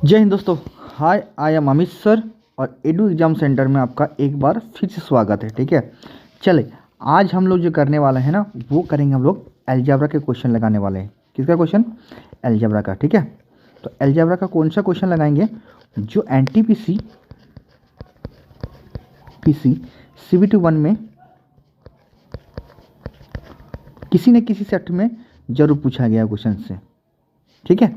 जय हिंद दोस्तों। हाय, I am Amit sir और एडू एग्जाम सेंटर में आपका एक बार फिर से स्वागत है। ठीक है, चले आज हम लोग जो करने वाले हैं ना, वो करेंगे हम लोग अलजेब्रा के क्वेश्चन लगाने वाले हैं। किसका क्वेश्चन? अलजेब्रा का। ठीक है, तो अलजेब्रा का कौन सा क्वेश्चन लगाएंगे? जो एनटीपीसी CBT 1 में किसी न किसी सेट में जरूर पूछा गया क्वेश्चन से। ठीक है,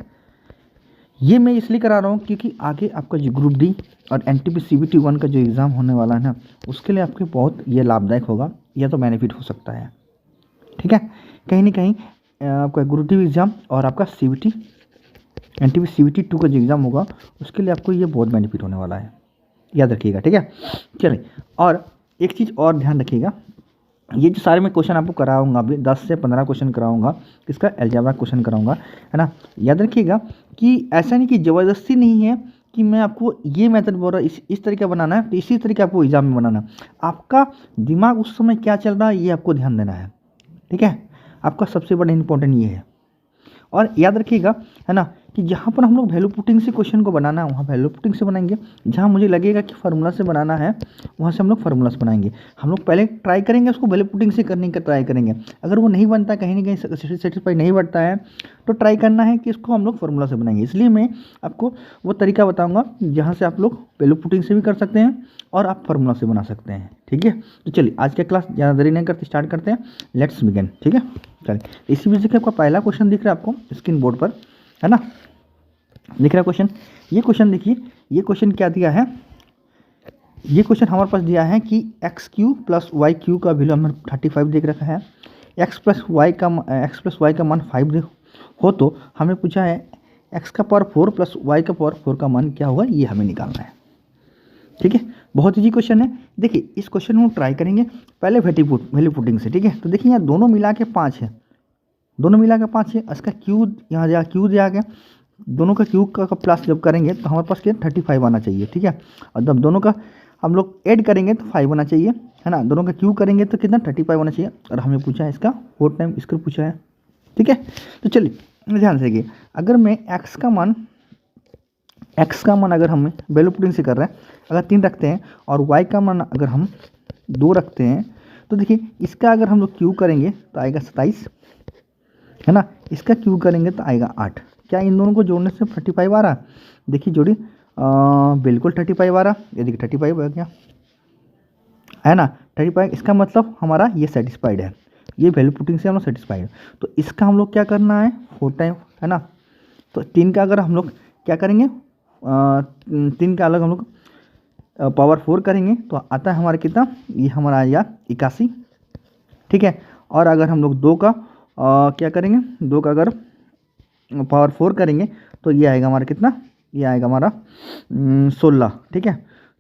ये मैं इसलिए करा रहा हूँ क्योंकि आगे आपका जो ग्रुप डी और एनटीपीसी CBT 1 का जो एग्ज़ाम होने वाला है ना, उसके लिए आपके बहुत ये लाभदायक होगा या तो बेनिफिट हो सकता है। ठीक है, कहीं ना कहीं आपका ग्रुप डी एग्ज़ाम और आपका CBT एनटीपीसी CBT 2 का जो एग्ज़ाम होगा उसके लिए आपको ये बहुत बेनिफिट होने वाला है, याद रखिएगा। ठीक है, चलिए, और एक चीज़ और ध्यान रखिएगा, ये जो सारे मैं क्वेश्चन आपको कराऊंगा, अभी 10 से 15 क्वेश्चन कराऊंगा, इसका अलजेब्रा क्वेश्चन कराऊंगा, है ना। याद रखिएगा कि ऐसा नहीं कि ज़बरदस्ती नहीं है कि मैं आपको ये मेथड बोल रहा इस तरीका बनाना है तो इसी तरीके आपको एग्जाम में बनाना है। आपका दिमाग उस समय क्या चल रहा है ये आपको ध्यान देना है। ठीक है, आपका सबसे बड़ा इंपॉर्टेंट ये है। और याद रखिएगा, है ना, कि जहाँ पर हम लोग वैल्यू पुटिंग से क्वेश्चन को बनाना है वहाँ वैल्यू पुटिंग से बनाएंगे, जहाँ मुझे लगेगा कि फार्मूला से बनाना है वहाँ से हम लोग फार्मूला से बनाएंगे। हम लोग पहले ट्राई करेंगे उसको वैल्यू पुटिंग से करने का ट्राई करेंगे। अगर वो नहीं बनता, कहीं ना कहीं सेटिस्फाई नहीं बनता है, तो ट्राई करना है कि इसको हम लोग फार्मूला से बनाएंगे। इसलिए मैं आपको वो तरीका बताऊँगा जहाँ से आप लोग वैल्यू पुटिंग से भी कर सकते हैं और आप फार्मूला से बना सकते हैं। ठीक है, तो चलिए आज का क्लास ज़्यादा देरी नहीं करते, स्टार्ट करते हैं। Let's begin. ठीक है, चलिए, इसी वजह से आपका पहला क्वेश्चन दिख रहा है आपको स्क्रीन बोर्ड पर, है ना, दिख रहा है क्वेश्चन। ये क्वेश्चन देखिए, ये क्वेश्चन क्या दिया है? ये क्वेश्चन हमारे पास दिया है कि XQ + YQ का वैल्यू हमें 35 देख रखा है। x + y का मान 5 हो तो हमें पूछा है x का पावर 4 + y का पावर 4 का मान क्या होगा, ये हमें निकालना है। ठीक है, बहुत ईजी क्वेश्चन है। देखिए, इस क्वेश्चन में हम ट्राई करेंगे पहले वैल्यू पुटिंग से। ठीक है, तो देखिए यहाँ दोनों मिला के 5 है, दोनों मिला के 5 है। इसका क्यू यहाँ जा क्यू दिया गया, दोनों का क्यू का प्लस जब करेंगे तो हमारे पास क्या 35 आना चाहिए। ठीक है, और जब दोनों का हम लोग ऐड करेंगे तो 5 आना चाहिए, है ना। दोनों का क्यू करेंगे तो कितना 35 आना चाहिए, और हमें पूछा है इसका 4 टाइम इसका पूछा है। ठीक है, तो चलिए ध्यान से देखिए, अगर मैं x का मान अगर हम वैल्यू पुटिंग से कर रहे हैं, अगर 3 रखते हैं और y का मान अगर हम 2 रखते हैं, तो देखिए इसका अगर हम लोग क्यू करेंगे तो आएगा 27, है ना। इसका क्यू करेंगे तो आएगा 8। क्या इन दोनों को जोड़ने से 35 आ रहा? देखिए जोड़ी, बिल्कुल 35 आ रहा। ये देखिए 35 आ गया, है ना। 35, इसका मतलब हमारा ये सेटिस्फाइड है, ये वैल्यू पुटिंग से हम लोग सेटिस्फाइड है। तो इसका हम लोग क्या करना है 4 टाइम, है ना। तो 3 का अगर हम लोग क्या करेंगे, 3 का अलग हम लोग पावर 4 करेंगे तो आता है हमारा कितना, ये हमारा आया 81। ठीक है, और अगर हम लोग 2 का क्या करेंगे, 2 का अगर पावर 4 करेंगे तो ये आएगा हमारा कितना, ये आएगा हमारा 16। ठीक है,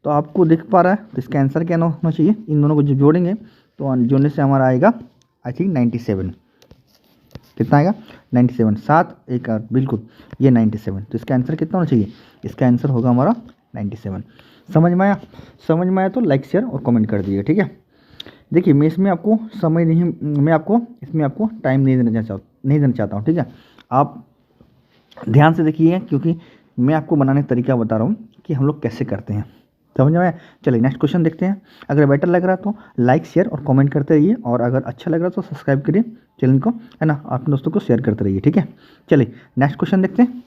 तो आपको दिख पा रहा है, तो इसका आंसर क्या होना चाहिए, इन दोनों को जो जोड़ेंगे तो जोड़ने से हमारा आएगा आई थिंक 97। कितना आएगा 97, 7 1 8, बिल्कुल ये 97। तो इसका आंसर कितना होना चाहिए, इसका आंसर होगा हमारा 97। समझ में आया? समझ में आया तो लाइक शेयर और कमेंट कर दीजिए। ठीक है, देखिए मैं इसमें आपको समय नहीं, मैं आपको इसमें आपको टाइम नहीं देना चाहता हूँ। ठीक है, आप ध्यान से देखिए क्योंकि मैं आपको बनाने का तरीका बता रहा हूँ कि हम लोग कैसे करते हैं। समझ में आया? चलिए नेक्स्ट क्वेश्चन देखते हैं। अगर बेटर लग रहा है तो लाइक शेयर और कमेंट करते रहिए, और अगर अच्छा लग रहा है तो सब्सक्राइब करिए चैनल को, है ना, अपने दोस्तों को शेयर करते रहिए। ठीक है, चलिए नेक्स्ट क्वेश्चन देखते हैं।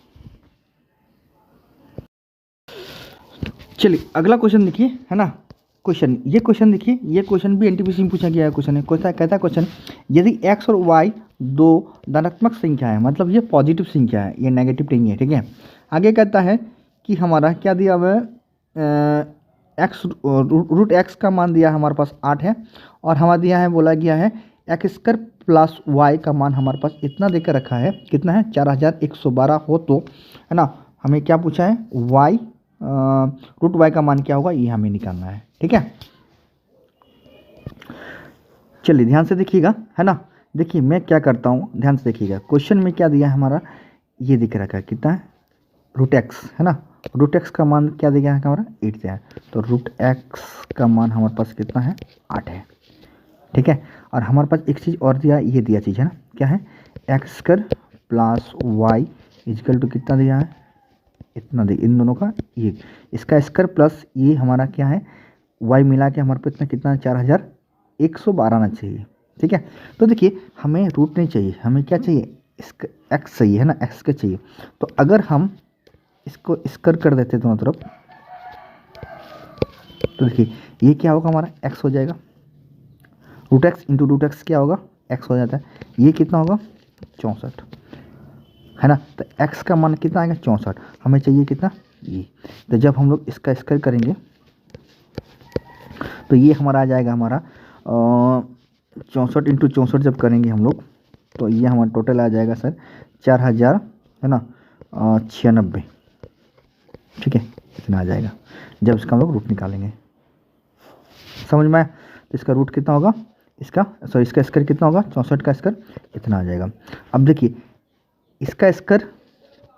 चलिए अगला क्वेश्चन देखिए, है ना। ये क्वेश्चन देखिए, ये क्वेश्चन भी एनटीपीसी में पूछा गया है क्वेश्चन है। कहता है क्वेश्चन, यदि x और y दो धनात्मक संख्या है, मतलब ये पॉजिटिव संख्या है, ये नेगेटिव नहीं है। ठीक है, आगे कहता है कि हमारा क्या दिया हुआ है, √x का मान दिया है हमारे पास 8 है, और हमारा दिया है, बोला गया है x² + y का मान हमारे पास इतना देकर रखा है, कितना है 4112 हो तो, है ना, हमें क्या पूछा है √y का मान क्या होगा, ये हमें निकालना है। ठीक है, चलिए ध्यान से देखिएगा, है ना। देखिए मैं क्या करता हूँ, ध्यान से देखिएगा, क्वेश्चन में क्या दिया है हमारा, ये दिख रखा है कितना है √x, है ना। √x का मान क्या दिया है हमारा 8 दिया है, तो √x का मान हमारे पास कितना है 8 है। ठीक है, और हमारे पास एक चीज़ और दिया, ये दिया चीज़ है ना, क्या है x² + y = कितना दिया है, इतना देखिए, इन दोनों का ये इसका स्क्वायर प्लस ये हमारा क्या है y मिला के हमारे पास इतना कितना 4112 आना चाहिए। ठीक है, तो देखिए हमें रूट नहीं चाहिए, हमें क्या चाहिए, इसका x चाहिए है ना, x का चाहिए। तो अगर हम इसको स्क्वायर कर देते दोनों तरफ तो देखिए ये क्या होगा हमारा x हो जाएगा, root x into root x क्या होगा x हो जाता है, ये कितना होगा 64 है ना। तो x का मान कितना आएगा 64, हमें चाहिए कितना ये। तो जब हम लोग इसका स्क्वायर करेंगे तो ये हमारा आ जाएगा हमारा 64 इंटू 64 जब करेंगे हम लोग तो ये हमारा टोटल आ जाएगा सर 4000 है ना 96। ठीक है, इतना आ जाएगा जब इसका हम लोग रूट निकालेंगे, समझ में आया। तो इसका रूट कितना होगा, इसका स्क्वायर कितना होगा 64 का स्क्वायर इतना आ जाएगा। अब देखिए इसका स्क्वायर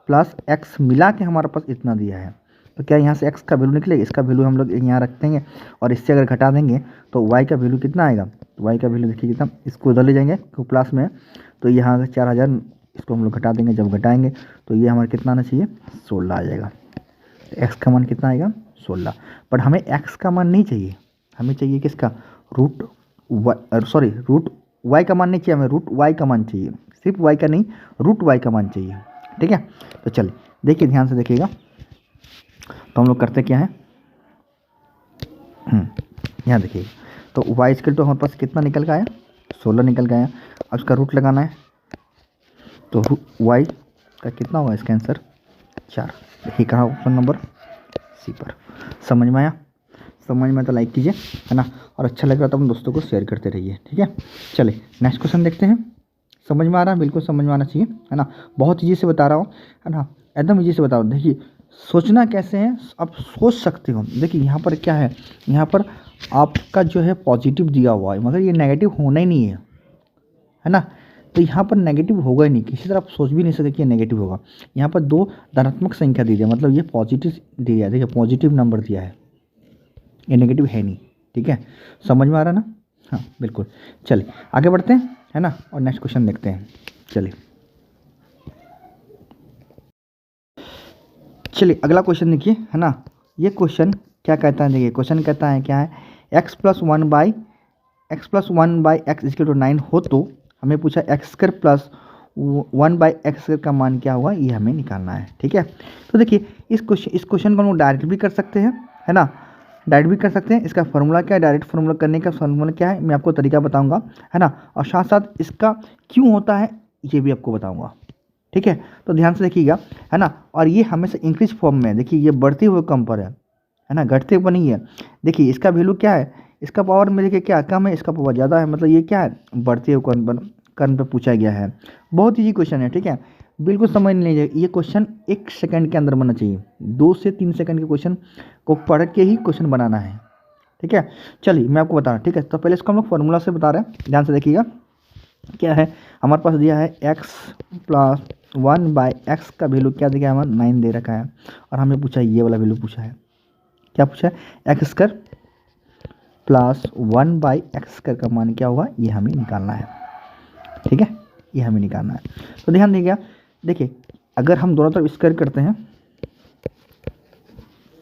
प्लस एक्स मिला के हमारे पास इतना दिया है, तो क्या यहाँ से x का वैल्यू निकलेगा, इसका वैल्यू हम लोग यहाँ रख देंगे और इससे अगर घटा देंगे तो y का वैल्यू कितना आएगा, तो y का वैल्यू देखिए कितना, इसको उधर ले जाएंगे तो प्लस में, तो यहाँ 4000 इसको हम लोग घटा देंगे, जब घटाएंगे तो ये हमारा कितना आना चाहिए 16 आ जाएगा। x का मान कितना आएगा 16, बट हमें x का मान नहीं चाहिए, हमें चाहिए किसका रूट y का मान नहीं चाहिए, हमें रूट y का मान चाहिए, सिर्फ y का नहीं रूट y का मान चाहिए। ठीक है, तो चलिए देखिए ध्यान से देखिएगा, तो हम लोग करते क्या है यहाँ देखिए, तो y स्क्वायर तो हमारे पास कितना निकल का आया 16 निकल का आया। अब इसका रूट लगाना है तो y का कितना होगा इसका आंसर 4। देखिए कहाँ ऑप्शन नंबर सी पर। समझ में आया, समझ में तो लाइक कीजिए है ना, और अच्छा लग रहा तो अपने दोस्तों को शेयर करते रहिए। ठीक है, चलिए नेक्स्ट क्वेश्चन देखते हैं। समझ में आ रहा है, बिल्कुल समझ में आना चाहिए है ना, बहुत ईजी से बता रहा हूँ है ना, एकदम ईजी से बता रहा हूँ। देखिए सोचना कैसे है, आप सोच सकते हो। देखिए यहाँ पर क्या है, यहाँ पर आपका जो है पॉजिटिव दिया हुआ है, मगर ये नेगेटिव होना ही नहीं है ना, तो यहाँ पर नेगेटिव होगा ही नहीं, किसी तरह आप सोच भी नहीं सकते कि ये नेगेटिव होगा। यहाँ पर दो धनात्मक संख्या दी है, मतलब ये पॉजिटिव दिया है, देखिए पॉजिटिव नंबर दिया है, ये नेगेटिव है नहीं। ठीक है, समझ में आ रहा ना, हाँ बिल्कुल। चलिए आगे बढ़ते हैं है ना, और नेक्स्ट क्वेश्चन देखते हैं। चलिए अगला क्वेश्चन देखिए है ना, ये क्वेश्चन क्या कहता है, देखिए क्वेश्चन कहता है क्या है, x plus one by x equal to 9 हो तो हमें पूछा x square plus 1 by x square का मान क्या होगा, ये हमें निकालना है। ठीक है, तो देखिए इस क्वेश्चन को हम लोग डायरेक्ट भी कर सकते हैं है ना, डायरेक्ट भी कर सकते हैं। इसका फॉर्मूला क्या है, डायरेक्ट फॉर्मूला करने का फॉर्मूला क्या है मैं आपको तरीका बताऊंगा है ना, और साथ साथ इसका क्यों होता है ये भी आपको बताऊंगा। ठीक है, तो ध्यान से देखिएगा है ना, और ये हमेशा इंक्रीज फॉर्म में है, देखिए ये बढ़ते हुए कम पर है ना, घटते हुए नहीं है। देखिए इसका वैल्यू क्या है, इसका पावर में देखिए क्या कम है, इसका पावर ज़्यादा है, मतलब ये क्या है बढ़ते हुए कर्ण पर पूछा गया है। बहुत ईजी क्वेश्चन है। ठीक है, बिल्कुल समझ नहीं लीजिए, ये क्वेश्चन 1 सेकंड के अंदर बनना चाहिए, 2 से 3 सेकंड के क्वेश्चन को पढ़ के ही क्वेश्चन बनाना है। ठीक है, चलिए मैं आपको बता रहा हूँ। ठीक है, तो पहले इसको हम लोग फॉर्मूला से बता रहे हैं, ध्यान से देखिएगा क्या है, हमारे पास दिया है x प्लस 1 बाई एक्स का वैल्यू क्या दिया है, हमारा 9 दे रखा है, और हमें पूछा ये वाला वैल्यू पूछा है, क्या पूछा है x square plus 1 by x square का मान क्या होगा, ये हमें निकालना है। ठीक है, ये हमें निकालना है, तो ध्यान दीजिएगा। देखिए अगर हम दोनों तरफ स्क्वायर करते हैं,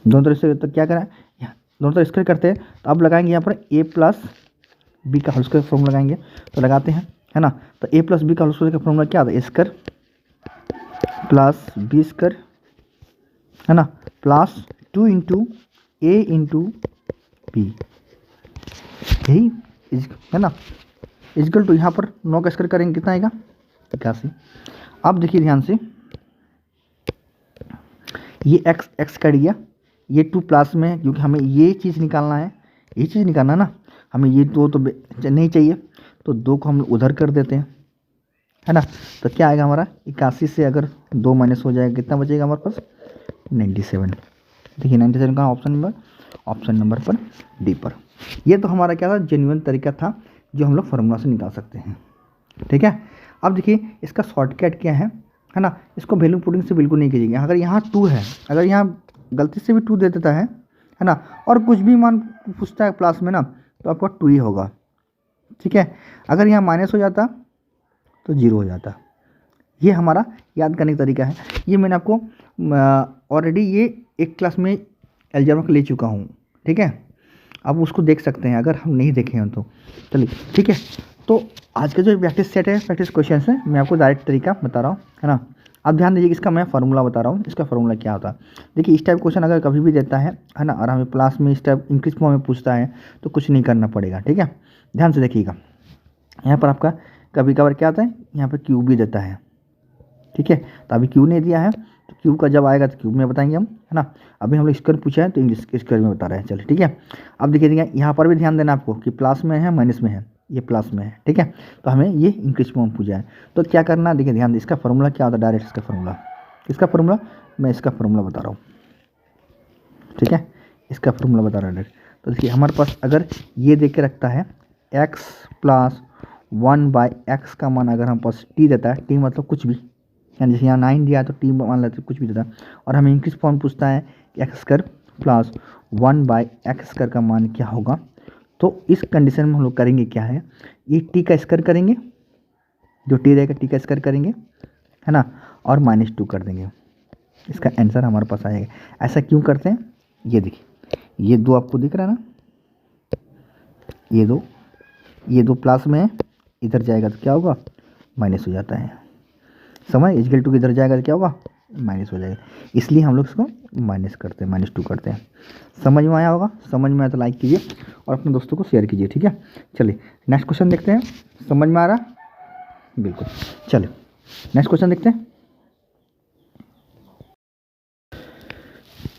दोनों तरफ से, तो क्या करें, दोनों तरफ स्क्वायर करते हैं, तो अब लगाएंगे यहाँ पर a प्लस बी का होल स्क्वायर फॉर्मूला लगाएंगे, तो लगाते हैं है ना। तो a प्लस बी का होल स्क्वायर का फॉर्मूला क्या आता है, स्क्वायर प्लस बी स्क्वायर है ना, प्लस 2 इंटू ए इंटू बी, यही है ना, इक्वल टू यहाँ पर 9 का स्क्वायर करेंगे कितना आएगा 81। अब देखिए ध्यान से, ये एक्स कट गया, ये 2 प्लस में है, क्योंकि हमें ये चीज़ निकालना है, ये चीज़ निकालना ना, हमें ये दो तो नहीं चाहिए, तो 2 को हम उधर कर देते हैं है ना। तो क्या आएगा हमारा 81 से अगर 2 माइनस हो जाएगा, कितना बचेगा हमारे पास 97। देखिए 97 का ऑप्शन नंबर पर डी पर। ये तो हमारा क्या था, जेन्युइन तरीका था जो हम लोग फार्मूला से निकाल सकते हैं। ठीक है, अब देखिए इसका शॉर्टकट क्या है ना, इसको वैल्यू पुटिंग से बिल्कुल नहीं कीजिएगा। अगर यहाँ 2 है, अगर यहाँ गलती से भी 2 दे देता है ना, और कुछ भी मान पूछता है प्लस में ना, तो आपका 2 ही होगा। ठीक है, अगर यहाँ माइनस हो जाता तो 0 हो जाता। ये हमारा याद करने का तरीका है, ये मैंने आपको ऑलरेडी ये एक क्लास में अलजेब्रा का ले चुका हूँ, ठीक है। अब उसको देख सकते हैं अगर हम नहीं देखे हैं तो। चलिए ठीक है, तो आज का जो प्रैक्टिस सेट है, प्रैक्टिस क्वेश्चन है, मैं आपको डायरेक्ट तरीका बता रहा हूँ, है ना। अब ध्यान दीजिए, इसका मैं फार्मूला बता रहा हूँ, इसका फार्मूला क्या होता है। देखिए इस टाइप क्वेश्चन अगर कभी भी देता है ना, और हमें क्लास में इस टाइप इंक्रीज फॉर्म में पूछता है तो कुछ नहीं करना पड़ेगा, ठीक है। ध्यान से देखिएगा, यहाँ पर आपका कभी कभार क्या आता है, यहाँ पर क्यूब भी देता है, ठीक है। तो अभी क्यूब नहीं दिया है, तो क्यूब का जब आएगा तो क्यूब में बताएंगे हम, है ना। अभी हम लोग स्क्वायर पूछा है तो इंग्लिश स्क्वायर में बता रहे हैं, चलिए ठीक है। अब देखिए यहाँ पर भी ध्यान देना आपको कि प्लस में है माइनस में है, ये प्लस में है, ठीक है। तो हमें ये इंक्रीज फॉर्म पूछा है, तो क्या करना, देखिए ध्यान इसका फॉर्मूला क्या होता है, डायरेक्ट इसका फॉर्मूला, इसका फॉर्मूला मैं इसका फॉर्मूला बता रहा हूँ, ठीक है। इसका फॉर्मूला बता रहा है डायरेक्ट। तो देखिए हमारे पास अगर ये देख के रखता है x प्लस 1/x का मान अगर हम पास t देता है, t मतलब कुछ भी, यानी जैसे यहाँ 9 दिया तो t मान लेते कुछ भी देता है, और हमें इंक्रीज फॉर्म पूछता है कि x square plus 1/x square का मान क्या होगा। तो इस कंडीशन में हम लोग करेंगे क्या है, ये t का स्क्वायर करेंगे, जो t रहेगा t का स्क्वायर करेंगे, है ना, और -2 कर देंगे, इसका आंसर हमारे पास आएगा। ऐसा क्यों करते हैं, ये देखिए ये दो आपको दिख रहा है ना, ये दो प्लस में है, इधर जाएगा तो क्या होगा, माइनस हो जाता है, समझ। इक्वल टू इधर जाएगा तो क्या होगा, माइनस हो जाएगा, इसलिए हम लोग इसको माइनस करते हैं, -2 करते हैं। समझ में आया होगा, समझ में आया तो लाइक कीजिए और अपने दोस्तों को शेयर कीजिए, ठीक है। चलिए नेक्स्ट क्वेश्चन देखते हैं, समझ में आ रहा, बिल्कुल। चलिए नेक्स्ट क्वेश्चन देखते हैं।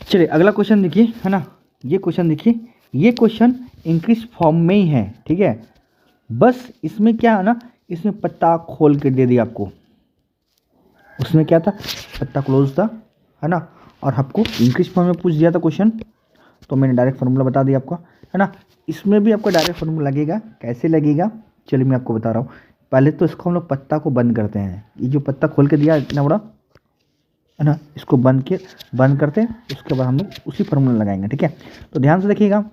चलिए अगला क्वेश्चन देखिए, है ना, ये क्वेश्चन देखिए, ये क्वेश्चन इंक्रीज फॉर्म में ही है, ठीक है। बस इसमें क्या है ना, इसमें पत्ता खोल के दे दिया आपको, उसमें क्या था, पत्ता क्लोज था, है ना, और आपको इंक्रीज फॉर्म में पूछ दिया था क्वेश्चन, तो मैंने डायरेक्ट फार्मूला बता दिया आपको, है ना। इसमें भी आपको डायरेक्ट फार्मूला लगेगा, कैसे लगेगा चलिए मैं आपको बता रहा हूँ। पहले तो इसको हम लोग पत्ता को बंद करते हैं, ये जो पत्ता खोल के दिया इतना बड़ा, है ना, इसको बंद करते हैं, उसके बाद हम लोग उसी फार्मूला लगाएंगे, ठीक है। तो ध्यान से देखिएगा,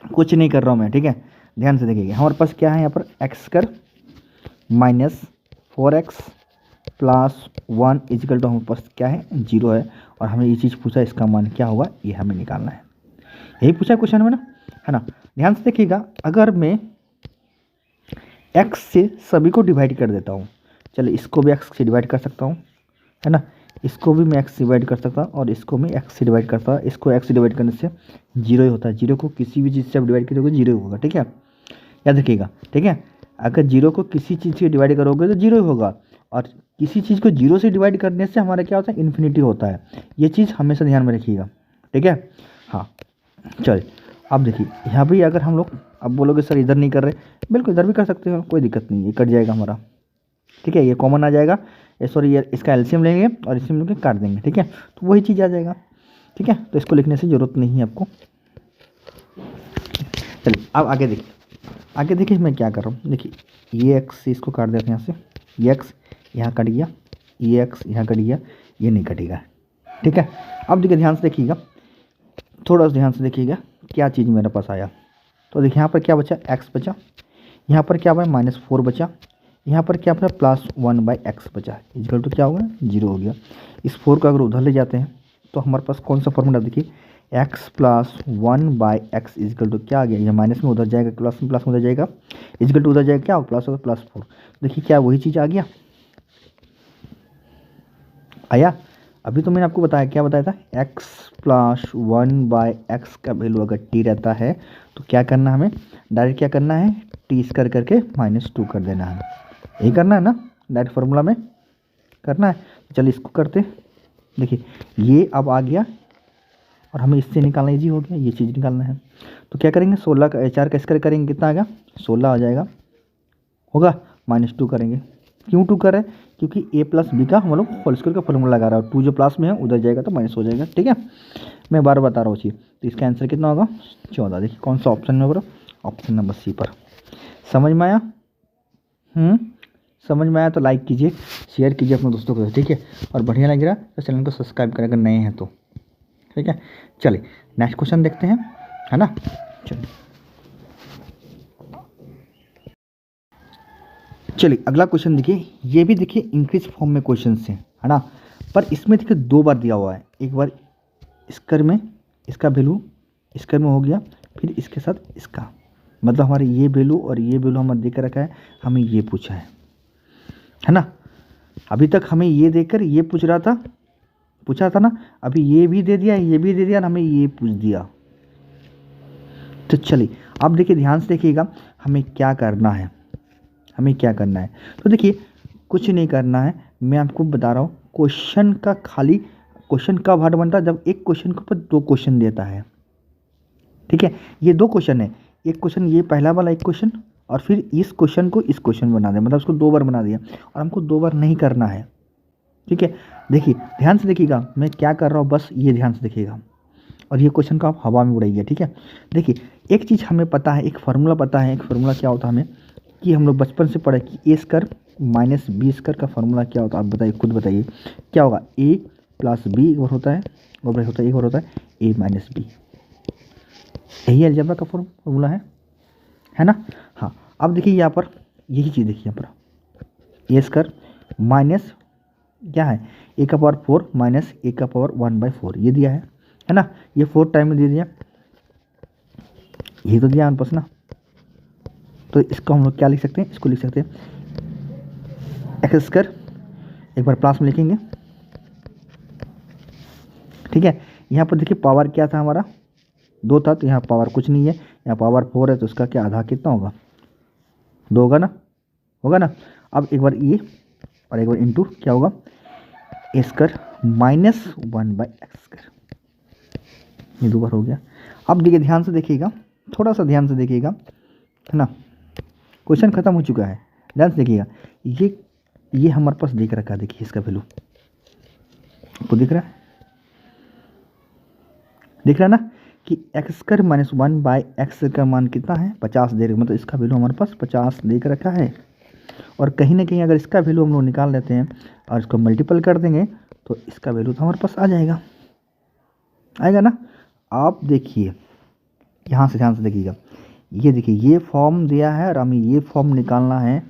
कुछ नहीं कर रहा हूँ मैं, ठीक है। ध्यान से देखिएगा, हमारे पास क्या है यहाँ पर, x square minus 4x plus 1 equal to हमारे पास क्या है, 0 है, और हमें ये चीज़ पूछा इसका मान क्या होगा, ये हमें निकालना है, यही पूछा क्वेश्चन में ना, है ना। ध्यान से देखिएगा, अगर मैं x से सभी को डिवाइड कर देता हूँ, चलिए इसको भी x से डिवाइड कर सकता हूँ, है ना, इसको भी मैं x से डिवाइड कर सकता हूँ, और इसको मैं x से डिवाइड करता हूँ, इसको x से डिवाइड करने से 0 ही होता है, 0 को किसी भी चीज़ से आप डिवाइड करोगे 0 होगा, ठीक है, याद रखिएगा, ठीक है। अगर 0 को किसी चीज़ से डिवाइड करोगे तो 0 ही होगा, और किसी चीज़ को 0 से डिवाइड करने से हमारा क्या होता है, इन्फिनिटी होता है, ये चीज़ हमेशा ध्यान में रखिएगा, ठीक है। हाँ चलिए अब देखिए, यहाँ भी अगर हम लोग, अब बोलोगे सर इधर नहीं कर रहे, बिल्कुल इधर भी कर सकते हो, कोई दिक्कत नहीं, ये कट जाएगा हमारा, ठीक है, ये कॉमन आ जाएगा, सॉरी ये इसका एलसीएम लेंगे और इसमें लेके काट देंगे, ठीक है, तो वही चीज़ आ जाएगा, ठीक है। तो इसको लिखने से ज़रूरत नहीं है आपको। चलिए अब आगे देखिए मैं क्या कर रहा हूँ, देखिए ये x इसको काट देते हैं यहाँ से, ये x यहाँ कट गया, ये x यहाँ कट गया, ये नहीं कटेगा, ठीक है। अब देखिए ध्यान से देखिएगा, थोड़ा सा ध्यान से देखिएगा क्या चीज़ मेरे पास आया। तो देखिए यहाँ पर क्या बचा, x बचा, यहाँ पर क्या बचा, -4 बचा, यहाँ पर क्या बचा, +1/x बचा, इक्वल टू क्या होगा, 0 हो गया। इस 4 को अगर उधर ले जाते हैं तो हमारे पास कौन सा फॉर्मूला, देखिए x plus 1/x equal to क्या आ गया, ये माइनस में उधर जाएगा, प्लस में उधर जाएगा, इक्वल टू उधर जाएगा, क्या होगा, प्लस होगा, +4। देखिए क्या वही चीज़ आ गया, आया। अभी तो मैंने आपको बताया, क्या बताया था, x प्लस 1/x का वैल्यू अगर t रहता है तो क्या करना हमें, डायरेक्ट क्या करना है, t स्क्वायर करके -2 कर देना है, यही करना है ना, डायरेक्ट फार्मूला में करना है। चलिए इसको करते, देखिए ये अब आ गया, और हमें इससे निकालना ईजी हो गया, ये चीज़ निकालना है, तो क्या करेंगे, 16 का 4 का स्क्वायर करेंगे, कितना आ गया, 16 आ जाएगा, होगा, -2 करेंगे, क्यों 2 कर रहे हैं, क्योंकि a प्लस बी का हम लोग होल स्क्वायर का फॉर्मूला लगा रहा है, 2 जो प्लस में है उधर जाएगा तो माइनस हो जाएगा, ठीक है। मैं बार बता रहा हूँ चीज़, तो इसका आंसर कितना होगा, 14। देखिए कौन सा ऑप्शन में, ऑप्शन नंबर सी पर। समझ में आया, समझ में आया तो लाइक कीजिए, शेयर कीजिए अपने दोस्तों को, ठीक है, और बढ़िया लग रहा है तो चैनल को सब्सक्राइब करें अगर नए हैं तो, ठीक है। चलिए नेक्स्ट क्वेश्चन देखते हैं, है ना। चलिए अगला क्वेश्चन देखिए, ये भी देखिए इंक्रीज फॉर्म में क्वेश्चन है ना, पर इसमें देखिए 2 बार दिया हुआ है, एक बार स्क्वायर में इसका वैल्यू स्क्वायर में हो गया, फिर इसके साथ इसका, मतलब हमारे ये वैल्यू और ये वैल्यू हमें दे कर रखा है, हमें ये पूछा है ना। अभी तक हमें ये देकर ये पूछा था ना, अभी ये भी दे दिया, ये भी दे दिया, हमें ये पूछ दिया। तो चलिए अब देखिए, ध्यान से देखिएगा हमें क्या करना है, तो देखिए कुछ नहीं करना है, मैं आपको बता रहा हूँ। क्वेश्चन का खाली क्वेश्चन कब हार्ड बनता है, जब एक क्वेश्चन के ऊपर 2 क्वेश्चन देता है, ठीक है। ये 2 क्वेश्चन है, एक क्वेश्चन ये पहला वाला एक क्वेश्चन, और फिर इस क्वेश्चन को इस क्वेश्चन बना दे, मतलब उसको 2 बार बना दिया, और हमको 2 बार नहीं करना है, ठीक है। देखिए ध्यान से देखिएगा मैं क्या कर रहा हूँ, बस ये ध्यान से देखिएगा, और ये क्वेश्चन को आप हवा में उड़ाइए, ठीक है। देखिए एक चीज़ हमें पता है, एक फार्मूला पता है, एक फार्मूला क्या होता है हमें, कि हम लोग बचपन से पढ़े कि ए स्क्वायर माइनस बी स्क्वायर का फार्मूला क्या होता है, आप बताइए, खुद बताइए क्या होगा। ए प्लस बी एक बार होता है, और बार होता है, एक बार होता है ए माइनस बी, यही अलजेब्रा का फार्मूला है ना। हाँ अब देखिए यहाँ पर यही चीज़ देखिए, यहाँ पर ए स्क्वायर माइनस क्या है, ए का पावर 4 माइनस ए का पावर 1/4 ये दिया है ना, ये 4 टाइम में दे दिया, यही तो दिया हमारे पास ना। तो इसको हम लोग क्या लिख सकते हैं, इसको लिख सकते हैं एक्स स्क्वायर, एक बार प्लस में लिखेंगे, ठीक है। यहाँ पर देखिए पावर क्या था हमारा, 2 था, तो यहाँ पावर कुछ नहीं है, यहाँ पावर 4 है, तो उसका क्या आधा कितना होगा, 2 होगा ना। अब एक बार ये और एक बार इंटू क्या होगा, ए स्क्वायर माइनस 1/x स्क्वायर, ये 2 बार हो गया। अब देखिए ध्यान से देखिएगा, थोड़ा सा ध्यान से देखिएगा, है ना, क्वेश्चन खत्म हो चुका है, ध्यान से देखिएगा। ये हमारे पास दिख रखा है, देखिए इसका वैल्यू आपको दिख रहा है ना, कि एक्स स्क्वायर माइनस 1/x का मान कितना है, 50 दे रहे, मतलब इसका वैल्यू हमारे पास 50 देख रखा है। और कहीं ना कहीं अगर इसका वैल्यू हम लोग निकाल लेते हैं और इसको मल्टीपल कर देंगे, तो इसका वैल्यू तो हमारे पास आ आएगा ना। आप देखिए यहाँ से ध्यान से देखिएगा, ये देखिए ये फॉर्म दिया है और हमें ये फॉर्म निकालना है,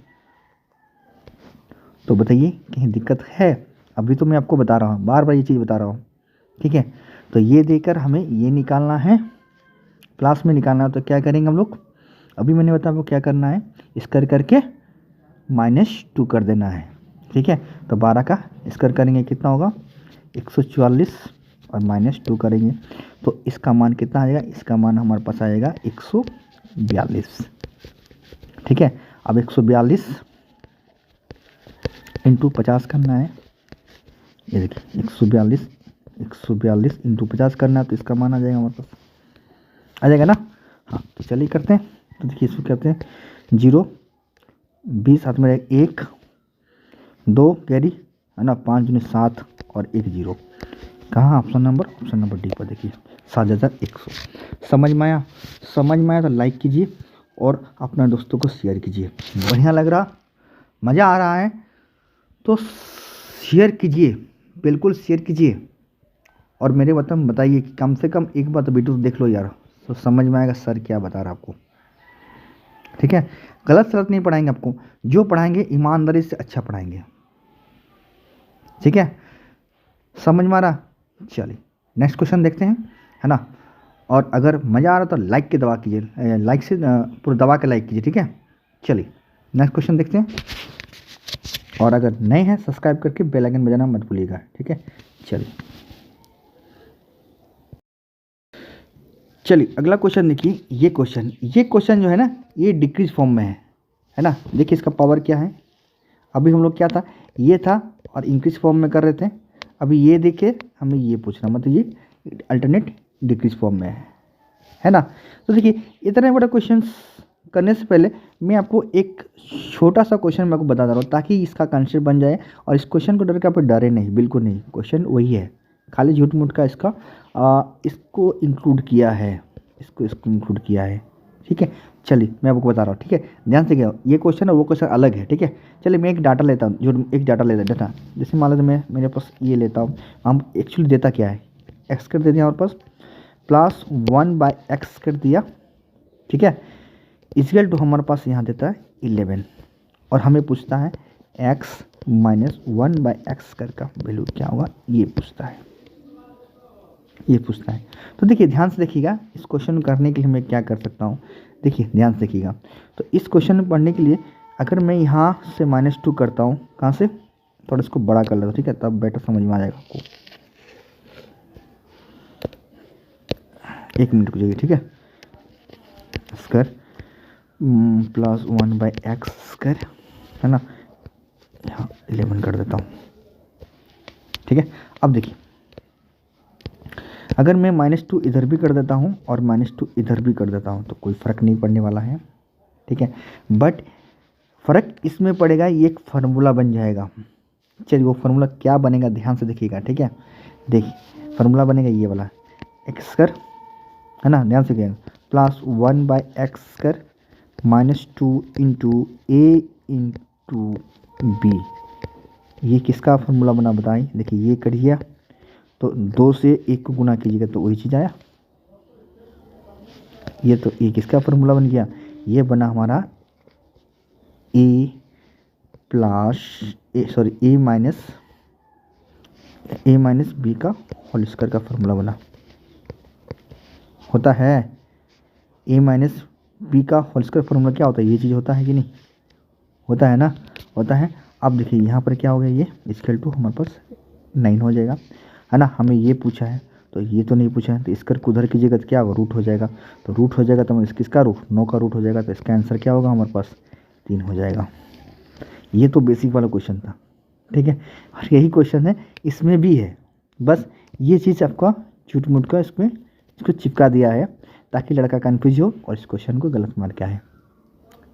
तो बताइए कहीं दिक्कत है। अभी तो मैं आपको बता रहा हूँ, बार बार ये चीज़ बता रहा हूँ, ठीक है। तो ये देकर हमें ये निकालना है, प्लस में निकालना है, तो क्या करेंगे हम लोग, अभी मैंने बताया आपको क्या करना है, स्क्वायर करके -2 कर देना है, ठीक है। तो 12 का स्क्वायर करेंगे कितना होगा, 144, और -2 करेंगे तो इसका मान कितना आएगा, इसका मान हमारे पास आएगा 142, ठीक है। अब 142 इंटू 50 करना है, ये देखिए 142 इंटू 50 करना है, तो इसका मान आ जाएगा हमारे पास, आ जाएगा ना। हाँ तो चलिए करते हैं, तो देखिए इसको कहते हैं 0 20 हाथ में 1 2 कैरी है ना, 5 दूनी 7 और 1 0, कहाँ ऑप्शन नंबर डी पर देखिए 7100। समझ में आया तो लाइक कीजिए और अपना दोस्तों को शेयर कीजिए, बढ़िया लग रहा, मज़ा आ रहा है तो शेयर कीजिए, बिल्कुल शेयर कीजिए, और मेरे बताइए कि कम से कम एक बार तो वीडियो देख लो यार, तो समझ में आएगा सर क्या बता रहा आपको, ठीक है। गलत सलत नहीं पढ़ाएंगे आपको, जो पढ़ाएंगे ईमानदारी से अच्छा पढ़ाएंगे, ठीक है। समझ में आ रहा, चलिए नेक्स्ट क्वेश्चन देखते हैं, है ना। और अगर मज़ा आ रहा तो लाइक के दबा कीजिए, लाइक से पूरा दबा के लाइक कीजिए, ठीक है। चलिए नेक्स्ट क्वेश्चन देखते हैं, और अगर नए हैं सब्सक्राइब करके बेल आइकन बजाना मत भूलिएगा, ठीक है। चलिए अगला क्वेश्चन देखिए, ये क्वेश्चन जो है ना, ये डिक्रीज फॉर्म में है ना। देखिए इसका पावर क्या है, अभी हम लोग क्या था, ये था और इंक्रीज फॉर्म में कर रहे थे, अभी ये देखिए हमें ये पूछना, मतलब ये अल्टरनेट डिक्रीज फॉर्म में है ना। तो देखिए इतने बड़ा क्वेश्चन करने से पहले मैं आपको एक छोटा सा क्वेश्चन मैं आपको बता दे रहा हूँ, ताकि इसका कंसेप्ट बन जाए, और इस क्वेश्चन को डर के आप डरे नहीं, बिल्कुल नहीं, क्वेश्चन वही है, खाली झूठ मूठ का इसका इसको इंक्लूड किया है, इसको इंक्लूड किया है, ठीक है। चलिए मैं आपको बता रहा हूँ, ठीक है, ध्यान से क्या, ये क्वेश्चन और वो क्वेश्चन अलग है, ठीक है। चलिए मैं एक डाटा लेता हूँ, जो एक डाटा डाटा जैसे मान लो मैं मेरे पास ये लेता हूँ, हम एक्चुअली देता क्या है, एक्स कर दे दिया हमारे पास, +1/x कर दिया, ठीक है, इक्वल टू हमारे पास यहाँ देता है 11, और हमें पूछता है x - 1/x कर का वैल्यू क्या होगा, ये पूछता है, ये पूछता है। तो देखिए ध्यान से देखिएगा, इस क्वेश्चन करने के लिए मैं क्या कर सकता हूँ, देखिए ध्यान से देखिएगा। तो इस क्वेश्चन में पढ़ने के लिए अगर मैं यहाँ से -2 करता हूँ, कहाँ से, थोड़ा इसको बड़ा कर लेता हूँ, ठीक है, तब बेटर समझ में आ जाएगा आपको। 1 मिनट रुकिए, ठीक है। स्क्वायर प्लस 1/x स्क्वायर, है ना, यहाँ 11 कर देता हूँ, ठीक है। अब देखिए अगर मैं -2 इधर भी कर देता हूँ और -2 इधर भी कर देता हूँ तो कोई फ़र्क नहीं पड़ने वाला है, ठीक है। बट फ़र्क इसमें पड़ेगा, ये एक फार्मूला बन जाएगा। चलिए वो फार्मूला क्या बनेगा ध्यान से देखिएगा, ठीक है। देखिए फार्मूला बनेगा ये वाला, एक्स स्क्वायर, है ना, ध्यान से देखिएगा, प्लस 1/x स्क्वायर -2 इंटू ए इंटू बी। ये किसका फार्मूला बना बताइए। देखिए ये करिए तो 2 से 1 को गुना कीजिएगा तो वही चीज़ आया। ये तो ये किसका फार्मूला बन गया, ये बना हमारा ए माइनस बी का होल स्क्वायर का फार्मूला बना। होता है ए माइनस बी का होल स्क्वायर फार्मूला क्या होता है, ये चीज़ होता है कि नहीं, होता है ना, होता है। अब देखिए यहाँ पर क्या हो गया, ये इक्वल टू हमारे पास 9 हो जाएगा, है ना। हमें ये पूछा है तो ये तो नहीं पूछा है, तो इसका उधर कीजिएगा तो क्या होगा, रूट हो जाएगा। तो रूट हो जाएगा तो किसका रूट, 9 का रूट हो जाएगा, तो इसका आंसर क्या होगा हमारे पास 3 हो जाएगा। ये तो बेसिक वाला क्वेश्चन था, ठीक है। और यही क्वेश्चन है इसमें भी है, बस ये चीज़ आपका झूठ मूठ का इसमें इसको चिपका दिया है ताकि लड़का कन्फ्यूज हो और इस क्वेश्चन को गलत मार के आए,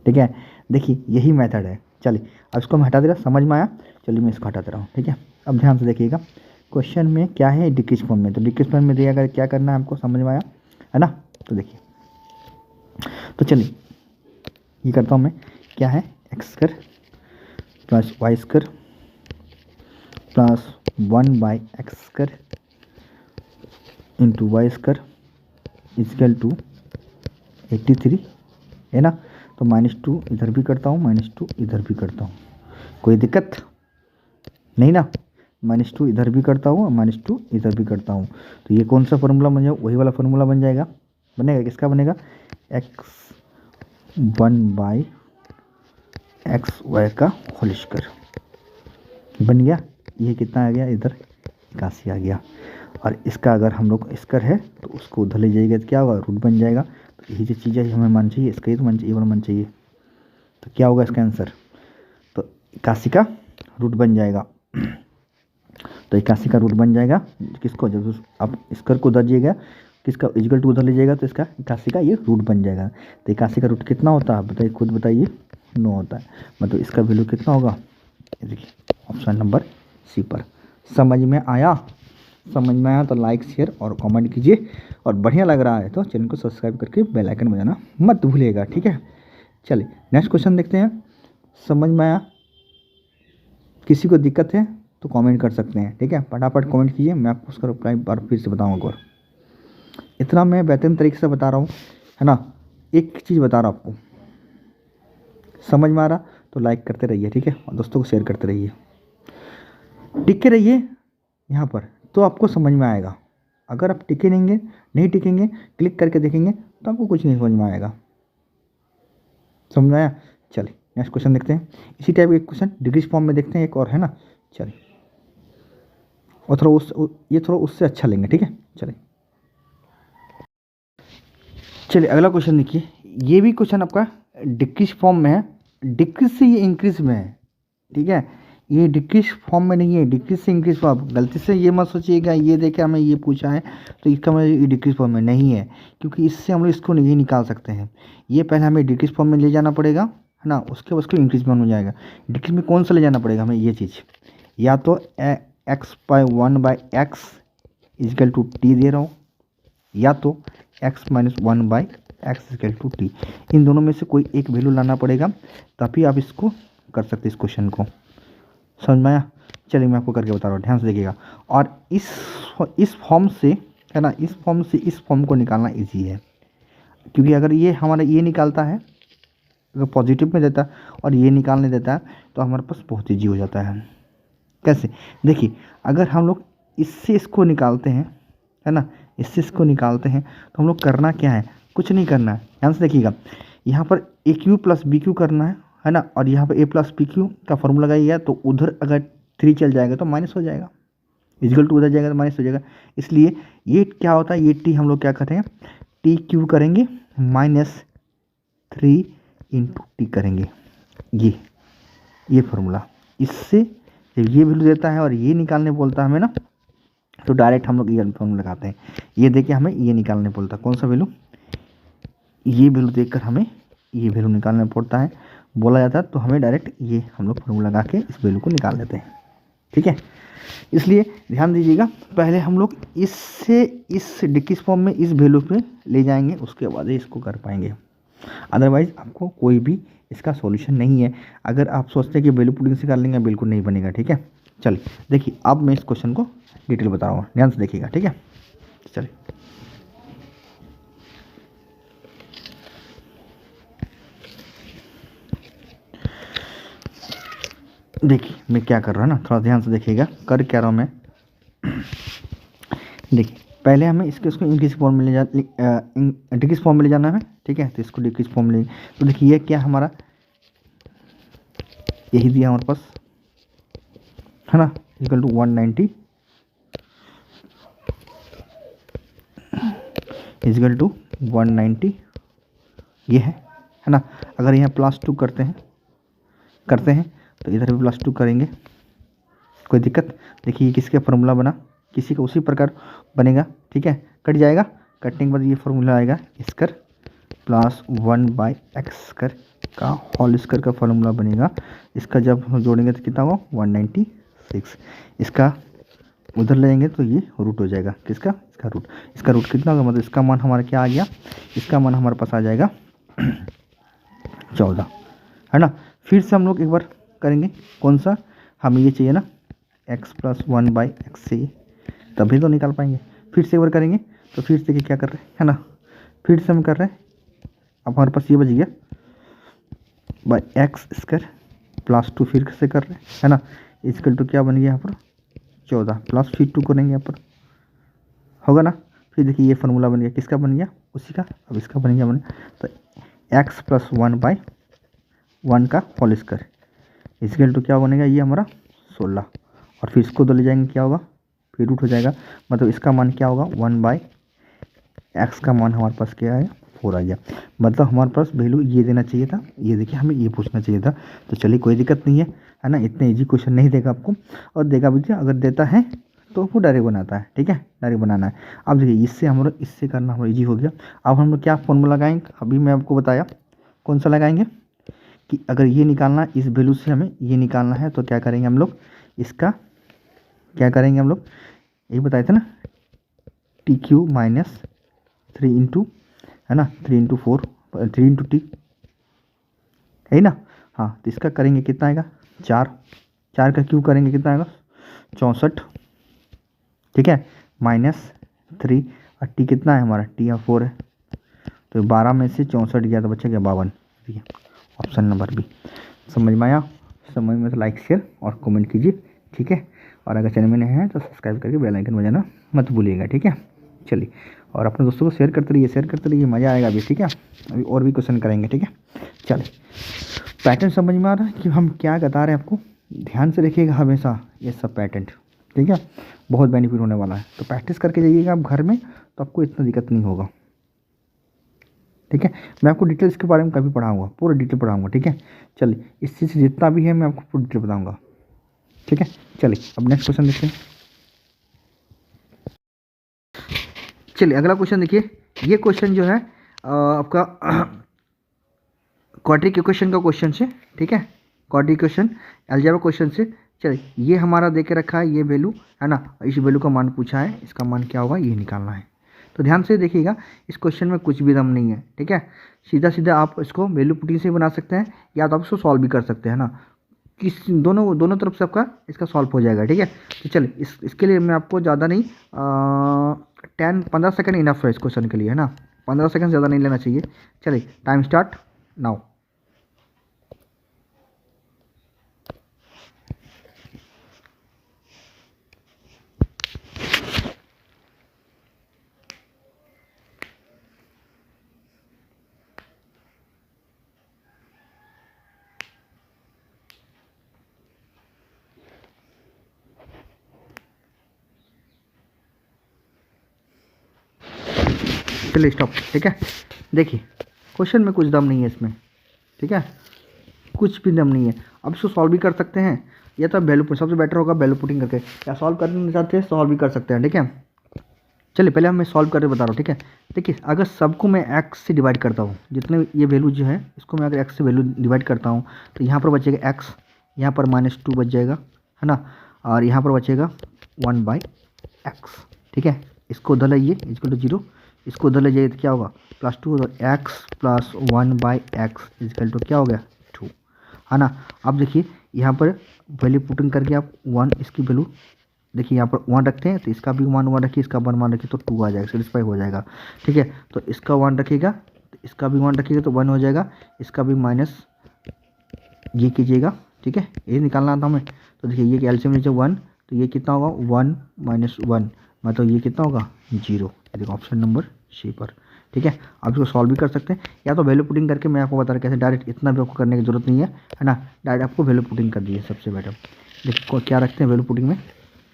ठीक है। देखिए यही मेथड है। चलिए अब इसको मैं हटा दे रहा, समझ में आया, चलिए मैं इसको हटा दे रहा हूँ, ठीक है। अब ध्यान से देखिएगा क्वेश्चन में क्या है, डिक्रीज फॉर्म में, तो डिक्रीज फॉर्म में दिया, अगर क्या करना है हमको समझ में आया, है ना। तो देखिए, तो चलिए ये करता हूँ मैं, क्या है, x square plus y square plus 1/x square into y square equal to 83, है ना। तो -2 इधर भी करता हूँ, -2 इधर भी करता हूँ, कोई दिक्कत नहीं ना। -2 इधर भी करता हूँ और -2 इधर भी करता हूँ, तो ये कौन सा फार्मूला बन जाएगा, वही वाला फार्मूला बन जाएगा, बनेगा, किसका बनेगा, x 1/xy का होल स्क्वायर बन गया। ये कितना आ गया, इधर 81 आ गया। और इसका अगर हम लोग स्क्वायर है तो उसको उधर ले जाइएगा तो क्या होगा, रूट बन जाएगा। तो यही जो चीज़ है हमें मान चाहिए, इसका ही तो मान चाहिए, ये वाला मान चाहिए। तो क्या होगा इसका आंसर, तो 81 का रूट बन जाएगा। तो 81 का रूट बन जाएगा, किसको, जब आप स्क्वायर को उधर जाइएगा, किसका इक्वल टू उधर ले जाएगा तो इसका 81 का ये रूट बन जाएगा। तो 81 का रूट कितना होता है बताइए, खुद बताइए, 9 होता है। मतलब इसका वैल्यू कितना होगा, देखिए ऑप्शन नंबर सी पर। समझ में आया, समझ में आया तो लाइक शेयर और कमेंट कीजिए, और बढ़िया लग रहा है तो चैनल को सब्सक्राइब करके बेल आइकन बजाना मत भूलिएगा, ठीक है। चलिए नेक्स्ट क्वेश्चन देखते हैं। समझ में आया, किसी को दिक्कत है तो कमेंट कर सकते हैं, ठीक है, फटाफट कमेंट कीजिए, मैं आपको उसका रिप्लाई बार फिर से बताऊँगा। और इतना मैं बेहतरीन तरीके से बता रहा हूँ, है ना। एक चीज़ बता रहा हूँ आपको, समझ में आ रहा तो लाइक करते रहिए, ठीक है, और दोस्तों को शेयर करते रहिए, टिके रहिए यहाँ पर तो आपको समझ में आएगा। अगर आप टिके नहीं टिकेंगे, क्लिक करके देखेंगे तो आपको कुछ नहीं समझ में आएगा। समझ में आया। चलिए नेक्स्ट क्वेश्चन देखते हैं, इसी टाइप का एक क्वेश्चन डिग्रीज फॉर्म में देखते हैं एक और, है ना। चलिए और थोड़ा उससे अच्छा लेंगे, ठीक है। चलिए अगला क्वेश्चन देखिए, ये भी क्वेश्चन आपका डिक्रीज फॉर्म में है, डिक्रीज से ये इंक्रीज में है, ठीक है। ये डिक्रीज फॉर्म में नहीं है, डिक्रीज से इंक्रीज फॉर्म, गलती से ये मत सोचिएगा ये देखे हमें ये पूछा है तो इसका मतलब ये डिक्रीज फॉर्म में नहीं है, क्योंकि इससे हम लोग इसको नहीं निकाल सकते हैं। ये पहले हमें डिक्रीज फॉर्म में ले जाना पड़ेगा, है ना, उसके बाद उसको इंक्रीज फॉर्म हो जाएगा। डिक्रीज में कौन सा ले जाना पड़ेगा हमें, ये चीज़, या तो x/1/x इक्वल टू टी दे रहा हूँ, या तो x - 1/x equal to T, इन दोनों में से कोई एक वैल्यू लाना पड़ेगा, तभी आप इसको कर सकते इस क्वेश्चन को। समझ में आया। चलिए मैं आपको करके बता रहा हूँ, ध्यान से देखिएगा। और इस फॉर्म से, है ना, इस फॉर्म से इस फॉर्म को निकालना इजी है, क्योंकि अगर ये हमारा ये निकालता है, अगर पॉजिटिव में देता है और ये निकालने देता है तो हमारे पास बहुत ईजी हो जाता है। कैसे, देखिए अगर हम लोग इससे इसको निकालते हैं, है ना, इससे इसको निकालते हैं। तो हम लोग करना क्या है, कुछ नहीं करना है, ध्यान से देखिएगा। यहाँ पर ए क्यू प्लस बी क्यू करना है ना, और यहाँ पर ए प्लस बी क्यू का फॉर्मूला लगाइएगा, तो उधर अगर 3 चल जाएगा तो माइनस हो जाएगा, इक्वल टू उधर जाएगा तो माइनस हो जाएगा। इसलिए ये क्या होता है, ये टी हम लोग क्या करते हैं, टी क्यू करेंगे -3 इंटू टी करेंगे, ये फॉर्मूला। इससे जब ये वैल्यू देता है और ये निकालने बोलता है हमें ना, तो डायरेक्ट हम लोग ये फॉर्मूला लगाते हैं। ये देखिए हमें ये निकालने बोलता है, कौन सा वैल्यू, ये वैल्यू देखकर हमें ये वैल्यू निकालना पड़ता है, बोला जाता है, तो हमें डायरेक्ट ये हम लोग फॉर्मूला लगा के इस वैल्यू को निकाल देते हैं। ठीक है, इसलिए ध्यान दीजिएगा, पहले हम लोग इससे इस डिक्रीज फॉर्म में इस वैल्यू पे ले जाएंगे, उसके बाद ही इसको कर पाएंगे, अदरवाइज आपको कोई भी इसका सॉल्यूशन नहीं है। अगर आप सोचते हैं कि वैल्यू पुटिंग से कर लेंगे, बिल्कुल नहीं बनेगा। ठीक है, चलिए देखिए, अब मैं इस क्वेश्चन को डिटेल बता रहा हूँ, ध्यान से देखिएगा। ठीक है, चलिए देखिए मैं क्या कर रहा हूँ ना, थोड़ा ध्यान से देखिएगा, कर क्या रहा हूँ मैं। देखिए पहले हमें उसको इंक्रीज फॉर्म में ले जा डिक्रीज फॉर्म में ले जाना है। ठीक है, तो इसको डिक्रीज फॉर्म में ले, तो देखिए ये क्या हमारा, यही दिया हमारे पास, है ना, इक्वल टू 190 इक्वल टू 190 ये है ना। अगर यहाँ +2 करते हैं तो इधर भी +2 करेंगे, कोई दिक्कत, देखिए ये किसका फॉर्मूला बना, किसी का उसी प्रकार बनेगा। ठीक है, कट जाएगा, कटने के बाद ये फॉर्मूला आएगा स्क्वायर +1/x स्क्वायर का होल स्क्वायर का फॉर्मूला बनेगा। इसका जब हम जोड़ेंगे तो कितना होगा 196, इसका उधर ले जाएंगे तो ये रूट हो जाएगा, किसका, इसका रूट कितना होगा, मतलब इसका मान हमारा क्या आ गया, इसका मान हमारे पास आ जाएगा 14, है ना। फिर से हम लोग एक बार करेंगे, कौन सा, हमें ये चाहिए ना x + 1/x से, तभी तो निकाल पाएंगे। फिर से एक बार करेंगे, तो फिर से देखिए क्या कर रहे हैं, है ना, फिर से हम कर रहे हैं, अब हमारे पास ये बच गया x स्क्वायर +2, फिर से कर रहे हैं, है ना, इक्वल टू क्या बन गया यहाँ पर 14 प्लस फिर 2 करेंगे यहाँ पर, होगा ना। फिर देखिए ये फार्मूला बन गया, किसका बन गया, उसी का, अब इसका बन गया तो x + 1/1 का होल स्क्वायर इक्वल टू क्या बनेगा, ये हमारा 16, और फिर इसको दो ले जाएंगे, क्या होगा, फिर रूट हो जाएगा, मतलब इसका मान क्या होगा 1/x का मान हमारे पास क्या है 4 आ गया। मतलब हमारे पास वैल्यू ये देना चाहिए था, ये देखिए हमें ये पूछना चाहिए था। तो चलिए कोई दिक्कत नहीं है ना, इतने इजी क्वेश्चन नहीं देगा आपको, और देगा भी, अगर देता है तो वो डायरेक्ट बनाता है। ठीक है, डायरेक्ट बनाना है। अब देखिए इससे हम लोग, इससे करना हमारा ईजी हो गया। अब हम लोग क्या फॉर्मूला लगाएंगे, अभी मैं आपको बताया कौन सा लगाएंगे, कि अगर ये निकालना, इस वैल्यू से हमें ये निकालना है, तो क्या करेंगे हम लोग, इसका क्या करेंगे हम लोग, यही बताए थे ना, TQ - 3 इंटू, है ना, 3 × 4 3 इंटू टी, है ना। हाँ, तो इसका करेंगे कितना आएगा 4 का क्यूब करेंगे कितना आएगा 64। ठीक है, -3, और टी कितना है हमारा, टी 4 है, तो 12 में से 64 गया तो बचा गया 52। ठीक है, ऑप्शन नंबर बी। समझ में आया, समझ में तो लाइक शेयर और कमेंट कीजिए। ठीक है, और अगर चैनल में नए हैं तो सब्सक्राइब करके बेल आइकन बजाना मत भूलिएगा। ठीक है, चलिए, और अपने दोस्तों को शेयर करते रहिए, मज़ा आएगा अभी। ठीक है, अभी और भी क्वेश्चन करेंगे। ठीक है, चलिए, पैटर्न समझ में आ रहा है कि हम क्या बता रहे हैं आपको, ध्यान से देखिएगा हमेशा ये सब पैटर्न। ठीक है, बहुत बेनिफिट होने वाला है, तो प्रैक्टिस करके जाइएगा आप घर में, तो आपको इतना दिक्कत नहीं होगा। ठीक है, मैं आपको डिटेल इसके बारे में कभी पढ़ाऊंगा, पूरा डिटेल पढ़ाऊंगा। ठीक है, चलिए, इस चीज़ से जितना भी है मैं आपको पूरा डिटेल बताऊंगा। ठीक है, चलिए अब नेक्स्ट क्वेश्चन देखते हैं। चलिए अगला क्वेश्चन देखिए, ये क्वेश्चन जो है आपका क्वाड्रिक इक्वेशन का क्वेश्चन से। ठीक है, क्वाड्रिक इक्वेशन अलजेब्रा क्वेश्चन से। चलिए, ये हमारा दे के रखा है, ये वैल्यू है ना, इस वैल्यू का मान पूछा है, इसका मान क्या होगा ये निकालना है। तो ध्यान से देखिएगा, इस क्वेश्चन में कुछ भी दम नहीं है। ठीक है, सीधा सीधा आप इसको वैल्यू पुटिंग से बना सकते हैं, या तो आप इसको सॉल्व भी कर सकते हैं ना, किस दोनों तरफ से आपका इसका सॉल्व हो जाएगा। ठीक है, तो चलिए इसके लिए मैं आपको ज़्यादा नहीं 15 सेकंड इनफ है इस क्वेश्चन के लिए, है ना, 15 सेकंड ज़्यादा नहीं लेना चाहिए। चलिए, टाइम स्टार्ट नाउ। चलिए स्टॉप, ठीक है। देखिए क्वेश्चन में कुछ दम नहीं है इसमें, ठीक है, कुछ भी दम नहीं है। अब इसको सॉल्व भी कर सकते हैं, या तो वैल्यू, सबसे बेटर होगा वैल्यू पुटिंग करके, या सॉल्व करने चाहते हैं सॉल्व भी कर सकते हैं, ठीक है। चलिए पहले मैं सॉल्व करके बता रहा हूँ, ठीक है। देखिए अगर सबको मैं x से डिवाइड करता हूँ, जितने ये वैल्यू जो है इसको मैं अगर x से वैल्यू डिवाइड करता हूँ तो यहाँ पर बचेगा x, यहाँ पर -2 बच जाएगा, है ना, और यहाँ पर बचेगा 1/x, ठीक है। इसको उधर लाइए, इक्वल टू 0, इसको उधर ले जाइए तो क्या होगा +2, और x + 1/x इक्वल टू क्या हो गया 2, है ना। अब देखिए यहाँ पर वैल्यू पुटिंग करके आप 1, इसकी वैल्यू देखिए यहाँ पर 1 रखते हैं तो इसका भी 1 रखिए, इसका 1 रखिए तो 2 आ जाएगा, सेटिस्फाई हो जाएगा, ठीक है। तो इसका 1 रखिएगा तो इसका भी 1 रखिएगा तो 1 हो जाएगा, इसका भी माइनस ये कीजिएगा, ठीक है, ये निकालना था हमें। तो देखिए ये एलसीएम लीजिए 1, तो ये कितना होगा 1 - 1, मतलब ये कितना होगा 0, देखो ऑप्शन नंबर सी पर, ठीक है। आप इसको सॉल्व भी कर सकते हैं, या तो वैल्यू पुटिंग करके, मैं आपको बता रहा कैसे, डायरेक्ट इतना भी आपको करने की जरूरत नहीं है ना, डायरेक्ट आपको वैल्यू पुटिंग कर दीजिए सबसे बेटर। देखो क्या रखते हैं वैल्यू पुटिंग में,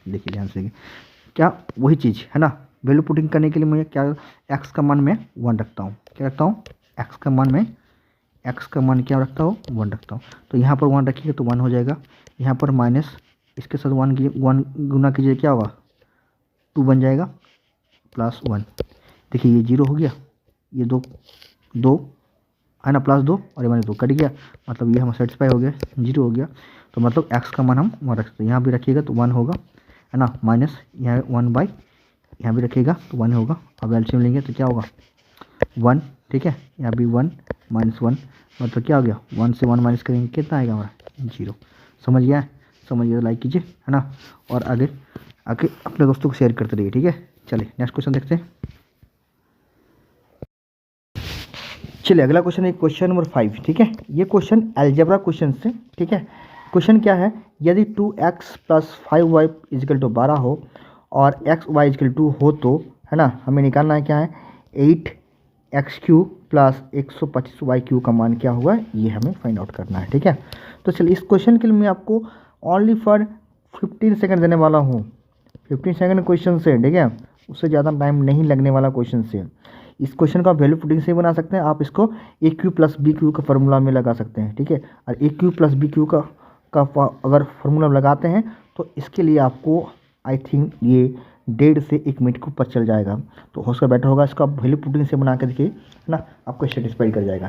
देखिए ध्यान से, क्या वही चीज़ है ना, वैल्यू पुटिंग करने के लिए मुझे क्या, x का मान मैं 1 रखता हूँ, क्या रखता हूँ x का मान मैं, x का मान क्या रखता हूँ 1 रखता हूँ, तो यहाँ पर 1 रखिएगा तो 1 हो जाएगा, यहाँ पर माइनस इसके साथ 1 की 1 गुना कीजिए क्या होगा 2 बन जाएगा, +1, देखिए ये 0 हो गया, ये 2 2 है ना, +2 और ये -2 कट गया, मतलब ये हम सेटिस्फाई हो गया, 0 हो गया। तो मतलब x का मान हम 1 रख सकते हैं, यहाँ भी रखिएगा तो 1 होगा, है ना, माइनस यहाँ 1/, यहाँ भी रखिएगा तो 1 होगा। अब एलसीएम लेंगे तो क्या होगा 1, ठीक है, यहाँ भी 1 - 1, मतलब क्या हो गया 1 से 1 माइनस करेंगे कितना आएगा हमारा 0। समझ गया, समझ गया तो लाइक कीजिए, है ना, और आगे आगे अपने दोस्तों को शेयर करते रहिए, ठीक है। चलिए नेक्स्ट क्वेश्चन देखते हैं। चलिए अगला क्वेश्चन है क्वेश्चन नंबर 5, ठीक है। ये क्वेश्चन अलजेब्रा क्वेश्चन से, ठीक है। क्वेश्चन क्या है, यदि 2x + 5y = 12 हो और xy = 2 हो तो, है ना, हमें निकालना है क्या है 8x³ + 125y³ का मान क्या हुआ, ये हमें फाइंड आउट करना है, ठीक है। तो चलिए इस क्वेश्चन के लिए मैं आपको ओनली फॉर 15 सेकंड देने वाला हूँ, 15 सेकंड क्वेश्चन से, ठीक है, उससे ज़्यादा टाइम नहीं लगने वाला क्वेश्चन से। इस क्वेश्चन का वैल्यू पुटिंग से बना सकते हैं, आप इसको AQ + BQ का फार्मूला में लगा सकते हैं, ठीक है। और AQ + BQ का अगर फार्मूला लगाते हैं तो इसके लिए आपको आई थिंक ये 1.5 से 1 मिनट के ऊपर चल जाएगा, तो उसका बेटर होगा इसका वैल्यू पुटिंग से बना के देखिए, है ना, आपको सेटिस्फाई कर जाएगा,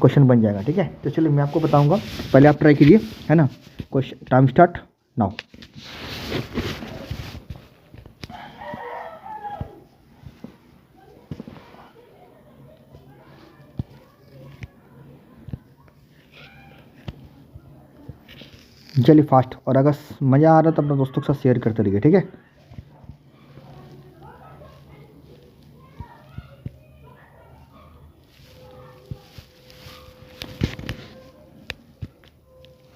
क्वेश्चन बन जाएगा, ठीक है। तो चलिए मैं आपको बताऊंगा, पहले आप ट्राई कीजिए, है ना। Question time start now. चलिए फास्ट, और अगर मज़ा आ रहा है तो अपने दोस्तों के साथ शेयर करते रहिए, ठीक है।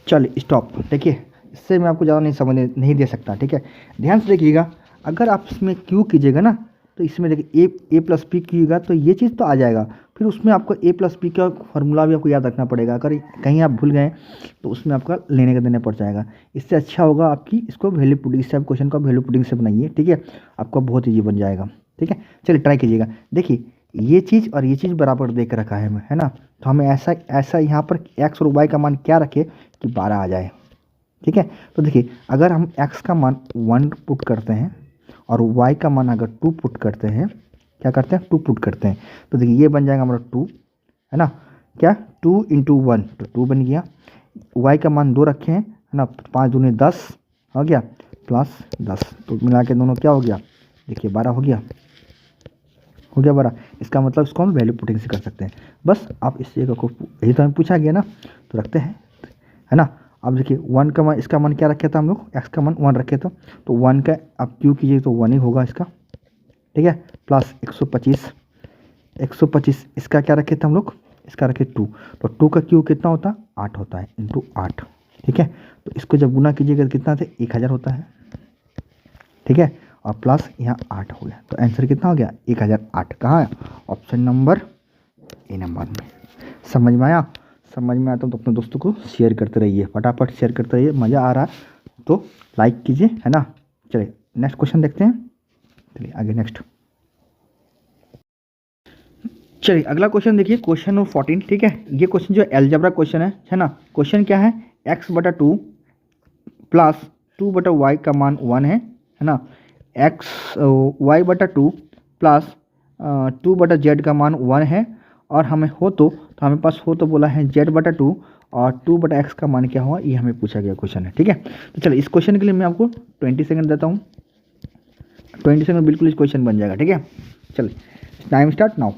चलिए स्टॉप, देखिए इससे मैं आपको ज़्यादा नहीं दे सकता, ठीक है। ध्यान से देखिएगा, अगर आप इसमें क्यू कीजिएगा ना तो इसमें देखिए a + b कीजिएगा तो ये चीज़ तो आ जाएगा, फिर उसमें आपको a + b का फार्मूला भी आपको याद रखना पड़ेगा, अगर कहीं आप भूल गए तो उसमें आपका लेने का देना पड़ जाएगा। इससे अच्छा होगा आपकी इसको वैल्यू पुटिंग, इससे आप क्वेश्चन का वैल्यू पुटिंग से बनाइए, ठीक है, आपका बहुत ईजी बन जाएगा, ठीक है। चलिए ट्राई कीजिएगा, देखिए ये चीज़ और ये चीज़ बराबर देख रखा है हमें, है ना, तो हमें ऐसा यहाँ पर x और y का मान क्या रखे कि 12 आ जाए, ठीक है। तो देखिए अगर हम x का मान 1 पुट करते हैं और y का मान अगर 2 पुट करते हैं, क्या करते हैं 2 पुट करते हैं, तो देखिए ये बन जाएगा हमारा 2, है ना, क्या 2 × 1 तो 2 बन गया, y का मान 2 रखे हैं, है ना, 5 दूनी 10 हो गया, +10, तो मिला के दोनों क्या हो गया, देखिए 12 हो गया, 12। इसका मतलब इसको हम वैल्यू पुटिंग से कर सकते हैं। बस आप इस जगह को, यही तो हमें पूछा गया ना, तो रखते हैं, है ना। अब देखिए 1 का मान, इसका मान क्या रखे था हम लोग, x का मान 1 रखे थे, तो 1 का आप क्यू कीजिए तो 1 ही होगा इसका, ठीक है, प्लस 125 इसका क्या रखे थे हम लोग, इसका रखे 2, तो 2 का क्यू कितना होता है 8 होता है, × 8, ठीक है। तो इसको जब गुना कीजिएगा तो कितना थे 1000 होता है, ठीक है, और प्लस यहाँ 8 हो गया, तो आंसर कितना हो गया 1008, कहाँ है ऑप्शन नंबर ए नंबर में। समझ में आया, समझ में आता तो अपने दोस्तों को शेयर करते रहिए, फटाफट शेयर करते रहिए, मज़ा आ रहा है तो लाइक कीजिए, है ना। चलिए नेक्स्ट क्वेश्चन देखते हैं, चलिए आगे नेक्स्ट। चलिए अगला क्वेश्चन देखिए, क्वेश्चन नंबर 14। ठीक है, ये क्वेश्चन जो एलजेब्रा क्वेश्चन है ना। क्वेश्चन क्या है, x/2 प्लस 2/y का मान 1 है ना। y/2 प्लस 2/z का मान 1 है, और हमें हमें पास हो तो बोला है z/2 और 2/x का मान क्या हुआ, ये हमें पूछा गया क्वेश्चन है। ठीक है, तो चलिए इस क्वेश्चन के लिए मैं आपको 20 सेकंड देता हूँ। 20 सेकंड बिल्कुल इस क्वेश्चन बन जाएगा। ठीक है, चलिए टाइम स्टार्ट नाउ।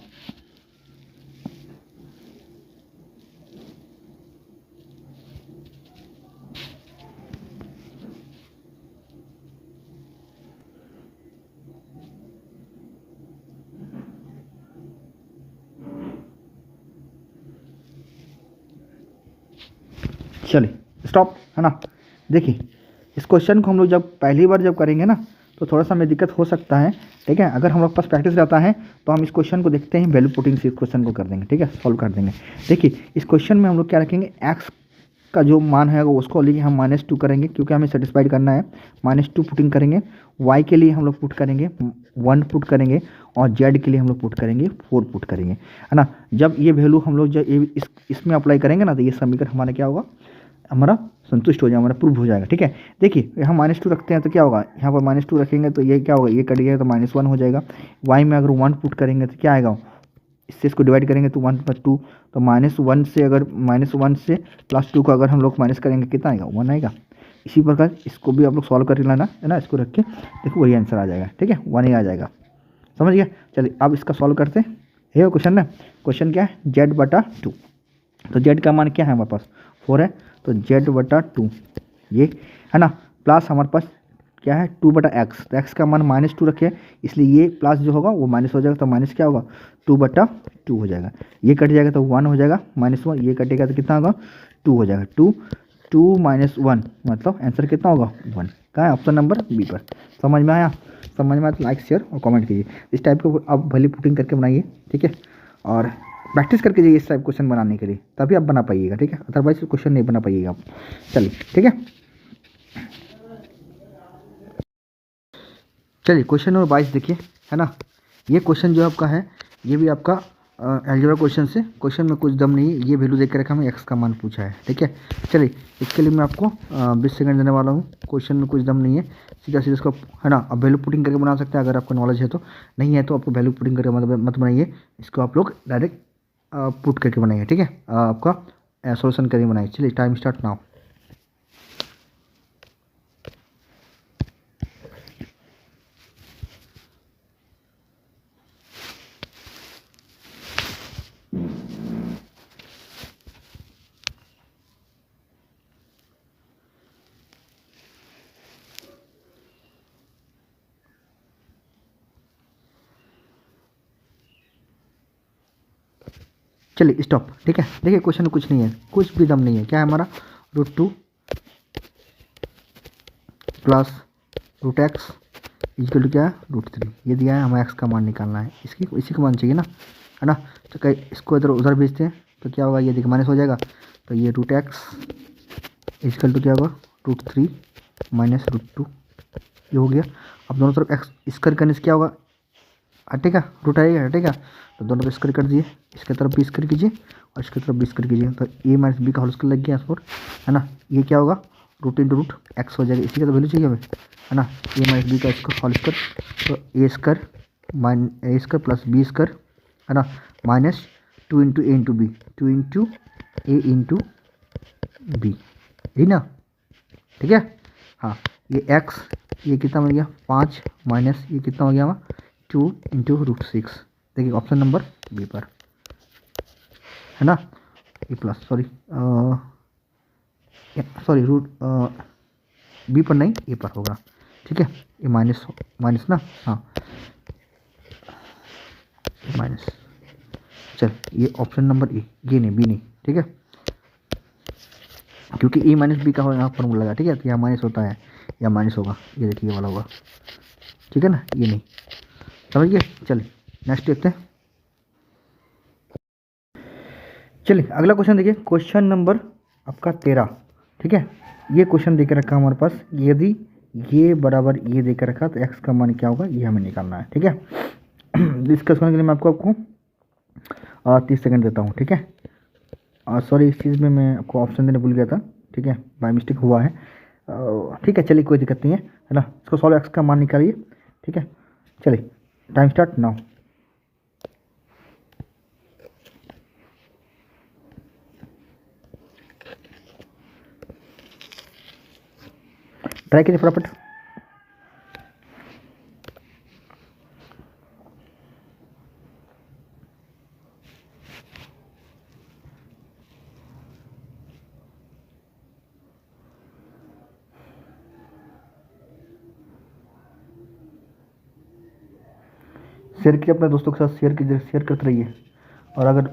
चलिए स्टॉप, है ना। देखिए इस क्वेश्चन को हम लोग जब पहली बार जब करेंगे ना, तो थोड़ा सा हमें दिक्कत हो सकता है। ठीक है, अगर हम लोग पास प्रैक्टिस रहता है तो हम इस क्वेश्चन को देखते हैं, वैल्यू पुटिंग से इस क्वेश्चन को कर देंगे। ठीक है, सॉल्व कर देंगे। देखिए इस क्वेश्चन में हम लोग क्या रखेंगे, एक्स का जो मान है उसको लेके हम -2 करेंगे, क्योंकि हमें सेटिस्फाइड करना है। -2 पुटिंग करेंगे। वाई के लिए हम लोग पुट करेंगे 1 पुट करेंगे, और जेड के लिए हम लोग पुट करेंगे 4 पुट करेंगे, है ना। जब ये वैल्यू हम लोग जब इसमें अप्लाई करेंगे ना, तो ये समीकरण हमारा क्या होगा, हमारा संतुष्ट हो जाएगा, हमारा प्रूव हो जाएगा। ठीक है, देखिए यहाँ -2 रखते हैं तो क्या होगा, यहाँ पर -2 रखेंगे तो ये क्या होगा, ये कट गया तो -1 हो जाएगा। वाई में अगर 1 पुट करेंगे तो क्या आएगा, इससे इसको डिवाइड करेंगे तो 1/2, तो -1 से अगर -1 से +2 को अगर हम लोग माइनस करेंगे कितना आएगा, 1 आएगा। इसी प्रकार इसको भी आप लोग सॉल्व कर लेना, है ना। इसको रख के देखो वही आंसर आ जाएगा। ठीक है, 1 ही आ जाएगा, समझ गया। चलिए अब इसका सॉल्व करते हैं। ये क्वेश्चन ना, क्वेश्चन क्या है, z/2। तो z का मान क्या है हमारे पास, 4 है, तो z/2 ये, है ना। प्लस हमारे पास क्या है, 2/x, तो x का मान -2 रखे, इसलिए ये प्लस जो होगा वो माइनस हो जाएगा, तो माइनस क्या होगा, 2/2 हो जाएगा। ये कट जाएगा तो 1 हो जाएगा, -1, ये कटेगा तो कितना होगा, 2 हो जाएगा। 2 -1 मतलब आंसर कितना होगा, 1। कहाँ है, ऑप्शन नंबर बी पर। समझ में आया, समझ में आया तो लाइक शेयर और कमेंट कीजिए। इस टाइप को आप वैल्यू पुटिंग करके बनाइए। ठीक है, और प्रैक्टिस करके जाइए इस टाइप क्वेश्चन बनाने के लिए, तभी आप बना पाइएगा। ठीक है, अदरवाइज क्वेश्चन नहीं बना पाइएगा आप। चलिए ठीक है, चलिए क्वेश्चन नंबर 22 देखिए, है ना। ये क्वेश्चन जो आपका है, ये भी आपका अलजेब्रा क्वेश्चन से, क्वेश्चन में कुछ दम नहीं है, ये वैल्यू देख कर रखा, हमें एक्स का मान पूछा है। ठीक है, चलिए इसके लिए मैं आपको 20 सेकंड देने वाला हूँ। क्वेश्चन में कुछ दम नहीं है, सीधा सीधा इसको, है ना। अब वैल्यू पुटिंग करके बना सकते हैं अगर आपको नॉलेज है तो, नहीं है तो आपको वैल्यू पुटिंग करके मत बनाइए, इसको आप लोग डायरेक्ट पुट करके बनाइए। ठीक है, आपका सोल्यूशन करके बनाइए। चलिए टाइम स्टार्ट नाउ। चलिए स्टॉप। ठीक है, देखिए क्वेश्चन में कुछ नहीं है, कुछ भी दम नहीं है। क्या है हमारा, √2 प्लस √x इक्वल टू क्या है, √3। ये दिया है, हमें x का मान निकालना है, इसी का मान चाहिए ना, है ना। तो कहीं इसको इधर उधर भेजते हैं तो क्या होगा, ये देखिए माइनस हो जाएगा, तो ये √x इक्वल टू क्या होगा, √3 माइनस √2, ये हो गया। अब दोनों तरफ x स्क्वायर करने से क्या होगा, हटेगा, रूट आएगा, हटेगा, तो दोनों पे स्क्वायर कर दिए, इसके तरफ भी स्क्वायर कीजिए और इसकी तरफ भी स्क्वायर कीजिए, तो a - b का होल स्क्वायर लग गया यहाँ पर, है ना। ये क्या होगा, √x हो जाएगा, इसी का तो वैल्यू चाहिए हमें, है ना। a - b का इसका होल स्क्वायर, तो a square plus b square, है ना, minus 2 × a × b, 2 × a × b, यही ना। ठीक है, हाँ, ये x, ये कितना बन गया 5, माइनस ये कितना हो गया हमारा 2 × √6। देखिए ऑप्शन नंबर बी पर, है ना। ये प्लस सॉरी रूट बी पर नहीं, ए पर होगा। ठीक है, ये माइनस ना, हाँ माइनस। चल ये ऑप्शन नंबर ए, ये नहीं बी नहीं। ठीक है, क्योंकि ए - बी का हो यहाँ फॉर्मूला लगा। ठीक है, तो यहाँ माइनस होता है, या माइनस होगा, ये देखिए ये वाला होगा। ठीक है ना, ये नहीं, समझ गए। चलिए नेक्स्ट देखते हैं। चलिए अगला क्वेश्चन देखिए, क्वेश्चन नंबर आपका 13। ठीक है, ये क्वेश्चन देकर रखा हमारे पास, यदि ये बराबर ये देकर रखा तो एक्स का मान क्या होगा, ये हमें निकालना है। ठीक है, डिस्कस करने के लिए मैं आपको और 30 सेकंड देता हूँ, ठीक है। और सॉरी, इस चीज़ में मैं आपको ऑप्शन देने भूल गया था, ठीक है, बाय मिस्टेक हुआ है। ठीक है, चलिए कोई दिक्कत नहीं है ना। इसको सॉल्व एक्स का मान निकालिए, ठीक है। चलिए टाइम स्टार्ट नाउ। ट्राई कीजिए फटाफट। शेयर कीजिए अपने दोस्तों के साथ, शेयर कीजिए, शेयर करते रहिए। और अगर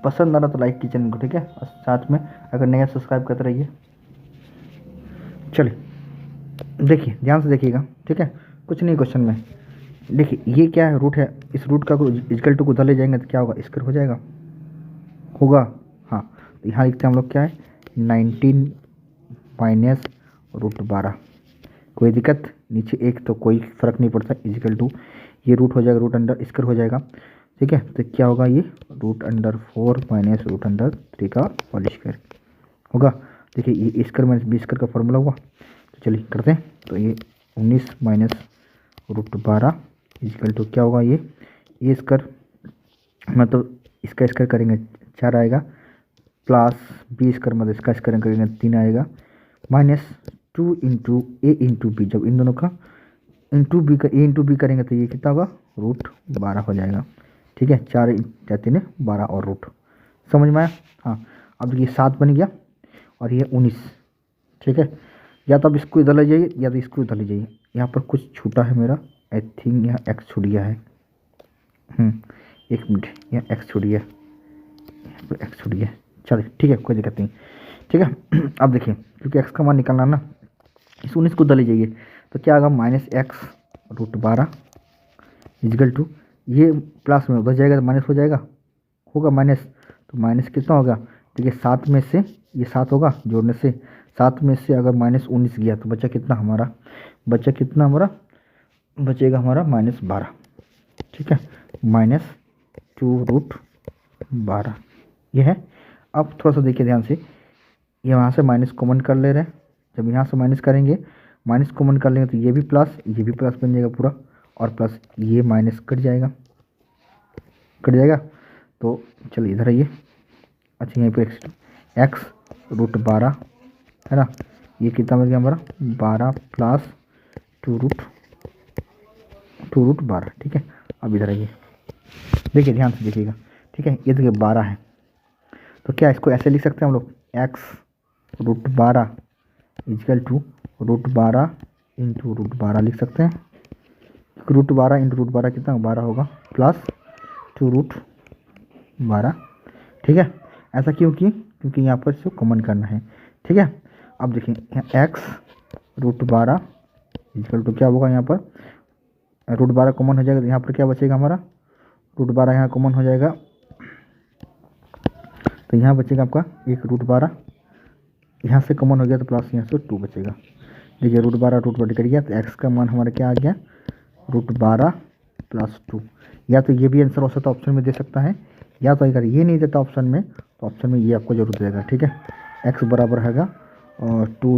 पसंद आ रहा तो लाइक कीजिए चैनल को, ठीक है। और साथ में अगर नया सब्सक्राइब करते रहिए। चलिए देखिए, ध्यान से देखिएगा, ठीक है। कुछ नहीं क्वेश्चन में, देखिए ये क्या है, रूट है। इस रूट का इक्वल टू को उधर ले जाएंगे तो क्या होगा, स्क्वायर हो जाएगा, होगा। हाँ, तो यहाँ लिखते हैं हम लोग क्या है, 19 माइनस रूट 12। कोई दिक्कत, नीचे एक तो कोई फ़र्क नहीं पड़ता, इक्वल टू ये रूट हो जाएगा, रूट अंडर स्क्वायर हो जाएगा, ठीक है। तो क्या होगा, ये root under 4 minus root under 3 का होल स्क्वायर होगा। देखिए ये स्क्वायर माइनस बी स्क्वायर का फॉर्मूला हुआ। तो चलिए करते हैं। तो ये 19 माइनस रूट 12 इक्वल टू क्या होगा, ये स्क्वायर मतलब इसका स्क्वायर करेंगे 4 आएगा, प्लस बी स्क्वायर मतलब इसका स्क्वायर करेंगे 3 आएगा, माइनस 2 इंटू ए इंटू बी। जब इन दोनों का इंटू बी का ए इंटू बी करेंगे तो ये कितना होगा, रूट 12 हो जाएगा, ठीक है। 4 जाते हैं 12 और रूट, समझ में आया। हाँ, अब ये 7 बन गया और ये 19, ठीक है। या तो अब इसको इधर ले जाइए या तो इसको इधर ले जाइए। यहाँ पर कुछ छूटा है मेरा, आई थिंक यहाँ एक्स छूट गया है। एक मिनट, यहाँ एक्स छूट गया, यहाँ पर एक्स छूट गया। चलिए ठीक है, कोई दिक्कत नहीं, ठीक है। अब देखिए, क्योंकि एक्स का मान निकालना ना, इस 19 को उधर ले जाइए तो क्या होगा, minus x root 12 equal to ये प्लस में उधर जाएगा तो माइनस हो जाएगा, होगा माइनस। तो माइनस कितना होगा, देखिए 7 में से ये 7 होगा जोड़ने से, 7 में से अगर माइनस 19 गया तो बचा कितना हमारा, बचेगा हमारा -12, ठीक है। -2 रूट 12 ये है। अब थोड़ा सा देखिए ध्यान से, ये यहाँ से माइनस कॉमन कर ले रहे हैं। जब यहाँ से माइनस करेंगे, माइनस कॉमन कर लेंगे तो ये भी प्लस बन जाएगा पूरा, और प्लस ये माइनस कट जाएगा। तो चलिए इधर आइए। अच्छा, यहीं पर एक्स रूट 12 है ना, ये कितना बन गया हमारा, 12 प्लस 2 रूट 12, ठीक है। अब इधर आइए, देखिए ध्यान से देखिएगा, ठीक है। ये देखिए 12 है, तो क्या इसको ऐसे लिख सकते हैं हम लोग, x root 12 equal to root 12 into root 12 लिख सकते हैं। रूट 12 इंटू रूट 12 कितना 12 होगा, प्लस 2 रूट 12, ठीक है। ऐसा क्योंकि यहाँ पर इसको कॉमन करना है, ठीक है। अब देखिए यहाँ एक्स रूट 12 इजकल टू क्या होगा, यहाँ पर रूट 12 कॉमन हो जाएगा तो यहाँ पर क्या बचेगा हमारा, रूट 12 यहाँ कॉमन हो जाएगा तो यहाँ बचेगा आपका एक रूट 12, यहाँ से कॉमन हो गया तो प्लस यहाँ से 2 बचेगा। देखिए रूट 12 कट गया तो एक्स का मान हमारा क्या आ गया, रूट 12 प्लस 2। या तो ये भी आंसर हो सकता है, ऑप्शन में दे सकता है, या तो अगर ये नहीं देता ऑप्शन में तो ऑप्शन में ये आपको जरूर देगा, ठीक है। एक्स बराबर हैगा 2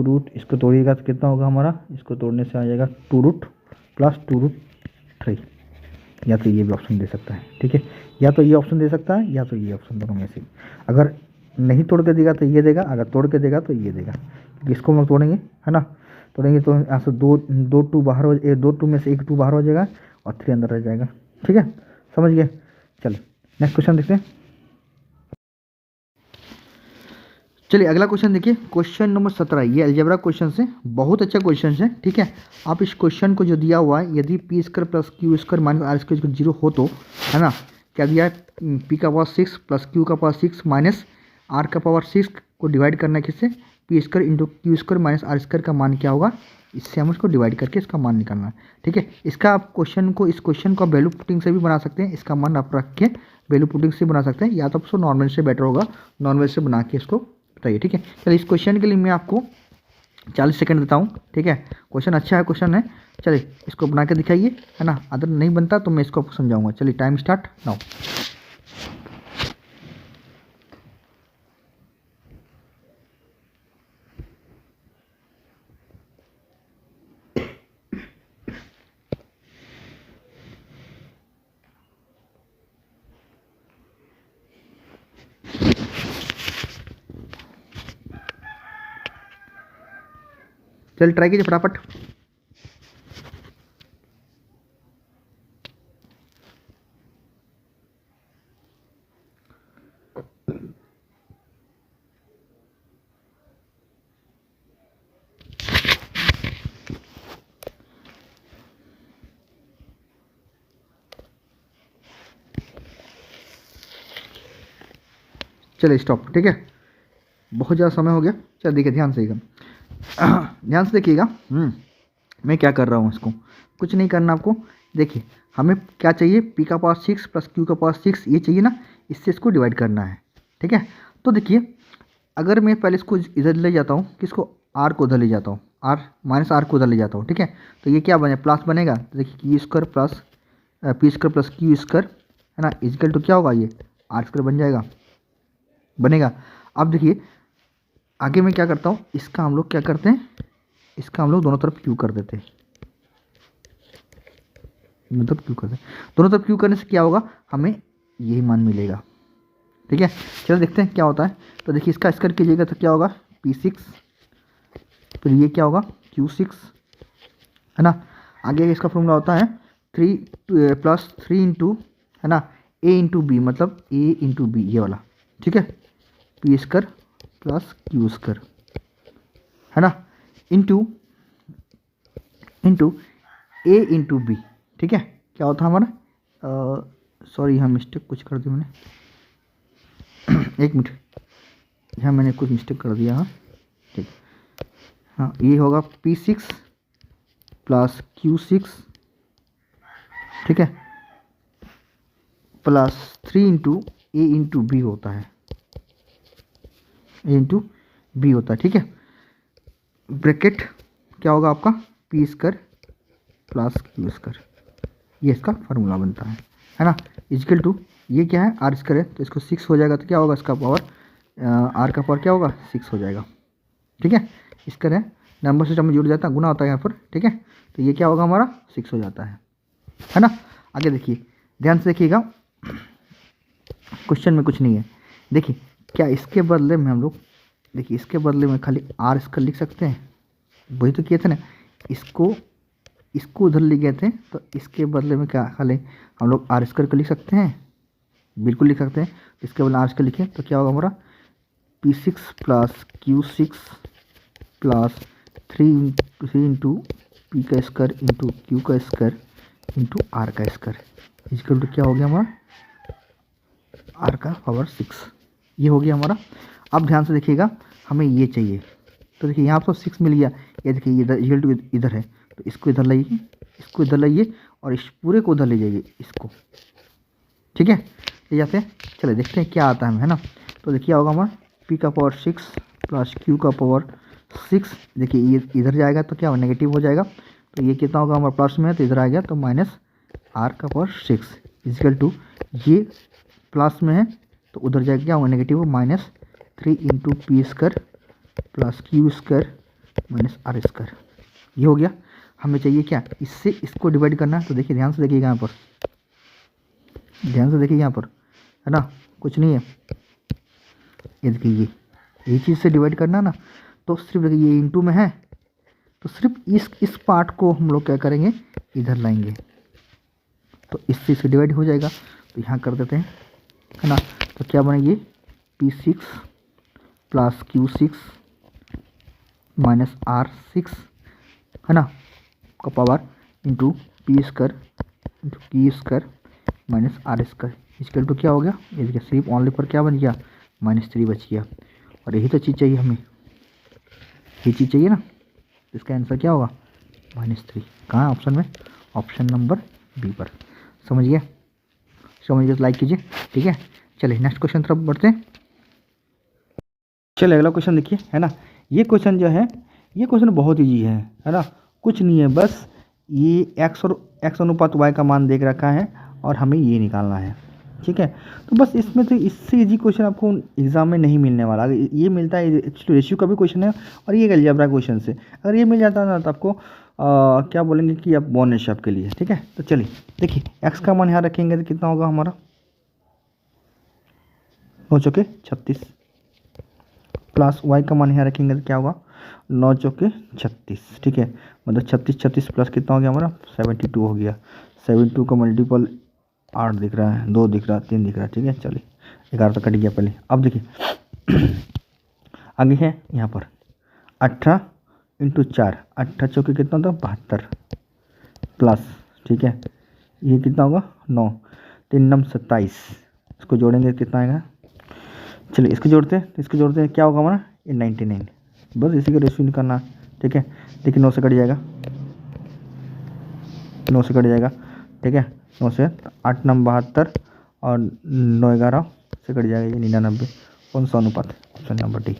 रूट इसको तोड़िएगा तो कितना होगा हमारा, इसको तोड़ने से आ जाएगा 2 रूट प्लस 2 रूट 3। या तो ये भी ऑप्शन दे सकता है, ठीक है। या तो ये ऑप्शन दे सकता है या तो ये ऑप्शन, दोनों में से। अगर नहीं तोड़ के देगा तो ये देगा, अगर तोड़ के देगा तो ये देगा। इसको हम लोग तोड़ेंगे, है ना, तोड़ेंगे तो यहाँ से दो टू बाहर हो, 2 टू में से 1 2 बाहर हो जाएगा और 3 अंदर रह जाएगा, ठीक है, समझ गए। चलिए नेक्स्ट क्वेश्चन देखते हैं। चलिए अगला क्वेश्चन देखिए, क्वेश्चन नंबर 17। ये अलजेब्रा क्वेश्चन है, बहुत अच्छा क्वेश्चन है, ठीक है। आप इस क्वेश्चन को जो दिया हुआ है, यदि p square plus q square minus r square 0 हो तो, है ना, क्या दिया है, पी का पावर 6 प्लस क्यू का पावर 6 माइनस आर का पावर 6 को डिवाइड करना है किससे, p square into q square minus r square का मान क्या होगा, इससे हम उसको डिवाइड करके इसका मान निकालना है, ठीक है। इसका आप इस क्वेश्चन को वैल्यू पुटिंग से भी बना सकते हैं, इसका मान आप रख के वैल्यू पुटिंग से बना सकते हैं, या तो आपको नॉर्मल से बेटर होगा, नॉर्मल से बना के इसको बताइए, ठीक है। चलिए इस क्वेश्चन के लिए मैं आपको 40 सेकंड देता हूँ, ठीक है। क्वेश्चन अच्छा है, क्वेश्चन है, चलिए इसको बना के दिखाइए, है ना। अगर नहीं बनता तो मैं इसको आपको समझाऊंगा। चलिए टाइम स्टार्ट नाउ। चलिए ट्राई कीजिए फटाफट। चलिए स्टॉप, ठीक है, बहुत ज़्यादा समय हो गया। चल देखिए ध्यान से ध्यान से देखिएगा। मैं क्या कर रहा हूँ, इसको कुछ नहीं करना आपको। देखिए हमें क्या चाहिए, पी का पावर 6 प्लस क्यू का पावर 6 ये चाहिए ना, इससे इसको डिवाइड करना है, ठीक है। तो देखिए अगर मैं पहले इसको इधर ले जाता हूँ, किसको, आर को उधर ले जाता हूँ, आर माइनस आर को उधर ले जाता हूँ, ठीक है। तो ये क्या बने, प्लस बनेगा। तो देखिए Q square plus P square plus q square, है ना, इजिकल टू क्या होगा, ये आर स्क्वायर बन जाएगा, बनेगा। अब देखिए आगे मैं क्या करता हूँ, इसका हम लोग क्या करते हैं, इसका हम लोग दोनों तरफ क्यू कर देते हैं, मतलब क्यू करते हैं। दोनों तरफ क्यू करने से क्या होगा, हमें यही मान मिलेगा, ठीक है। चलो देखते हैं क्या होता है। तो देखिए इसका स्क्वायर कीजिएगा तो क्या होगा, P6, फिर ये क्या होगा Q6, है ना। आगे इसका फॉर्मूला होता है 3 प्लस 3 इंटू, है ना, A इंटू बी, मतलब A इंटू बी ये वाला, ठीक है, P square plus q square, है ना, इंटू इंटू ए इंटू बी, ठीक है। क्या होता है हमारा, सॉरी यहाँ मिस्टेक कुछ कर दी मैंने, एक मिनट, यहाँ मैंने कुछ मिस्टेक कर दिया, हाँ ठीक, हाँ ये होगा P6 प्लस Q6, ठीक है, प्लस 3 इंटू ए इंटू बी होता है, ए इंटू बी होता है, ठीक है। ब्रैकेट क्या होगा आपका, P square plus q square, ये इसका फार्मूला बनता है ना। इजिकल टू ये क्या है, आर स्क्वायर है, तो इसको 6 हो जाएगा, तो क्या होगा इसका पावर, आर का पावर क्या होगा 6 हो जाएगा, ठीक है। स्क्वायर है, नंबर सिस्टम में जुड़ जाता है, गुना होता है यहाँ पर, ठीक है। तो ये क्या होगा हमारा 6 हो जाता है ना। आगे देखिए ध्यान से देखिएगा, क्वेश्चन में कुछ नहीं है। देखिए क्या इसके बदले में हम लोग, देखिए इसके बदले में खाली आर स्क्वायर लिख सकते हैं, वही तो किए थे ना। इसको उधर ले गए थे, तो इसके बदले में क्या खाली हम लोग आर स्क्वायर को लिख सकते हैं, बिल्कुल लिख सकते हैं। इसके बदले आर स्क्वायर लिखें तो क्या होगा हमारा, P6 plus Q6 plus 3 into P का स्क्वायर इंटू क्यू का स्क्वायर इंटू आर का स्क्वायर इजिकल टू क्या हो गया हमारा, आर का पावर 6, ये हो गया हमारा। अब ध्यान से देखिएगा, हमें ये चाहिए, तो देखिए यहाँ पर 6 मिल गया, ये देखिए इधर इजिकल टू इधर है, तो इसको इधर लाइए, इसको इधर लाइए, और इस पूरे को उधर ले जाइए, इसको, ठीक है, ले जाते हैं। चलिए देखते हैं क्या आता है, है ना। तो देखिए होगा हमारा पी का पावर 6 प्लस क्यू का पावर 6, देखिए ये इधर जाएगा तो क्या नेगेटिव हो जाएगा, तो ये कितना होगा हमारा प्लस में है, तो इधर आ गया, तो माइनस आर का पावर 6 इजिकल टू, ये प्लस में है तो उधर जाएगा क्या होगा negative, -3 into p square plus q square minus r square, ये हो गया। हमें चाहिए क्या, इससे इसको डिवाइड करना है, तो देखिए ध्यान से देखिएगा यहाँ पर, ध्यान से देखिए यहाँ पर, है ना, कुछ नहीं है, ये देखिए ये चीज़ से डिवाइड करना ना, तो सिर्फ देखिए ये इंटू में है, तो सिर्फ इस पार्ट को हम लोग क्या करेंगे, इधर लाएंगे, तो इससे इससे डिवाइड हो जाएगा, तो यहाँ कर देते हैं, है ना। तो क्या बनेगी P6 plus Q6 minus R6, है ना, का power into p square into q square minus r square equal to क्या हो गया, ये देखिए सिर्फ ऑनली पर क्या बन गया, -3 बच गया। और यही तो चीज़ चाहिए हमें, ये चीज़ चाहिए ना, इसका आंसर क्या होगा -3, कहाँ ऑप्शन में, ऑप्शन नंबर बी पर। समझ गया, समझ गया तो लाइक कीजिए, ठीक है। चलिए नेक्स्ट क्वेश्चन तरफ बढ़ते हैं। चलिए अगला क्वेश्चन देखिए, है ना। ये क्वेश्चन जो है ये क्वेश्चन बहुत ईजी है ना, कुछ नहीं है, बस ये x और x अनुपात y का मान देख रखा है और हमें ये निकालना है, ठीक है। तो बस इसमें तो इससे इजी क्वेश्चन आपको एग्जाम में नहीं मिलने वाला। अगर ये मिलता है, एक्चुअली रेशियो का भी क्वेश्चन है और ये अलजेब्रा क्वेश्चन से, अगर ये मिल जाता है ना तो आपको क्या बोलेंगे कि आप बोनस है आपके लिए, ठीक है। तो चलिए देखिए, x का मान यहाँ रखेंगे तो कितना होगा हमारा, 9 चौके 36, प्लस y का मान यहाँ रखेंगे तो क्या होगा, 9 चौके 36, ठीक है। मतलब 36 प्लस कितना हो गया हमारा, 72 हो गया। 72 का मल्टीपल 8 दिख रहा है, 2 दिख रहा है, 3 दिख रहा है, ठीक है। चलिए 11 तो कट गया पहले। अब देखिए आगे है यहाँ पर 18 इंटू 4, 18 चौके कितना होता है, 72 प्लस, ठीक है, ये कितना होगा 9, 3 9 27, इसको जोड़ेंगे कितना आएगा, चलिए इसको जोड़ते हैं, इसको जोड़ते हैं, क्या होगा हमारा, ये 99, बस इसी का रेशियो निकालना, ठीक है। देखिए 9 से कट जाएगा, 9 से कट जाएगा, ठीक है। 9 से 8 9 72 और 9 11 से कट जाएगा, ये 99, कौन सा अनुपात, ऑप्शन नंबर डी।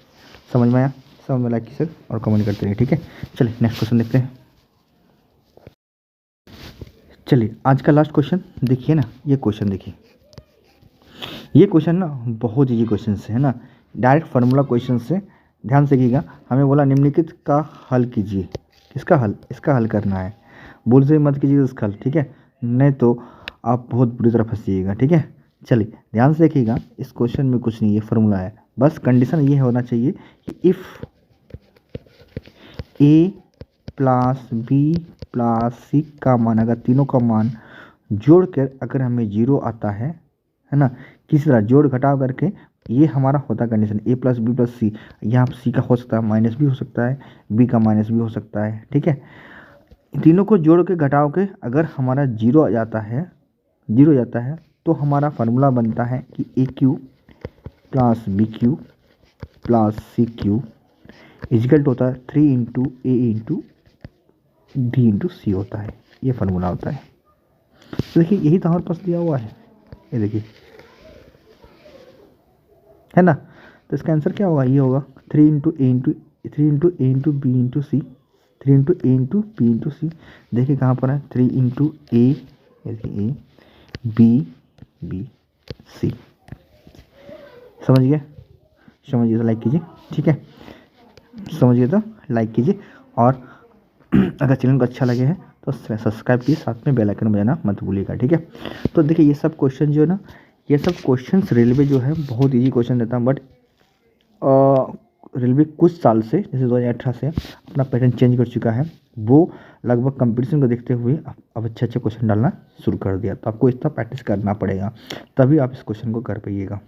समझ में आया, समझ में लाइक कीजिए और कमेंट करते रहिए, ठीक है। चलिए नेक्स्ट क्वेश्चन देखते हैं। चलिए आज का लास्ट क्वेश्चन देखिए ना, ये क्वेश्चन देखिए, ये क्वेश्चन ना बहुत ईजी क्वेश्चन से है ना, डायरेक्ट फार्मूला क्वेश्चन से, ध्यान से कीजिएगा। हमें बोला निम्नलिखित का हल कीजिए, किसका हल, इसका हल करना है, भूल से मत कीजिए इसका हल, ठीक है, नहीं तो आप बहुत बुरी तरह फंस जाइएगा, ठीक है। चलिए ध्यान से देखिएगा, इस क्वेश्चन में कुछ नहीं है, फार्मूला है, बस कंडीशन ये होना चाहिए कि if a plus B plus C का मान, अगर तीनों का मान जोड़ कर अगर हमें 0 आता है ना, किसी तरह जोड़ घटाव करके, ये हमारा होता है condition, a plus B plus C, यहाँ सी का हो सकता है माइनस भी हो सकता है, बी का माइनस भी हो सकता है, ठीक है। तीनों को जोड़ के घटाव के अगर हमारा 0 आ जाता है, 0 जाता है, तो हमारा फार्मूला बनता है कि A Q plus B Q plus C Q equal होता है 3 इंटू ए इंटू बी इंटू सी होता है, ये फार्मूला होता है। तो देखिए यही तो हमारे पास दिया हुआ है, ये देखिए, है ना। तो इसका आंसर क्या होगा, ये होगा 3 इंटू ए into B into c, 3 into ए इंटू बी इंटू सी। देखिए कहाँ पर है, 3 into a b b c. समझिए, समझिए तो लाइक कीजिए, ठीक है, समझिए तो लाइक कीजिए, और अगर चैनल को अच्छा लगे है तो सब्सक्राइब कीजिए, साथ में बेल आइकन बजाना मत भूलिएगा, ठीक है। तो देखिए ये सब क्वेश्चन जो है ना, ये सब क्वेश्चंस रेलवे जो है बहुत इजी क्वेश्चन देता है, बट रेलवे कुछ साल से, जैसे 2018 से अपना पैटर्न चेंज कर चुका है, वो लगभग कंपटीशन को देखते हुए अब अच्छे अच्छे क्वेश्चन डालना शुरू कर दिया। तो आपको इतना प्रैक्टिस करना पड़ेगा, तभी आप इस क्वेश्चन को कर पाइएगा,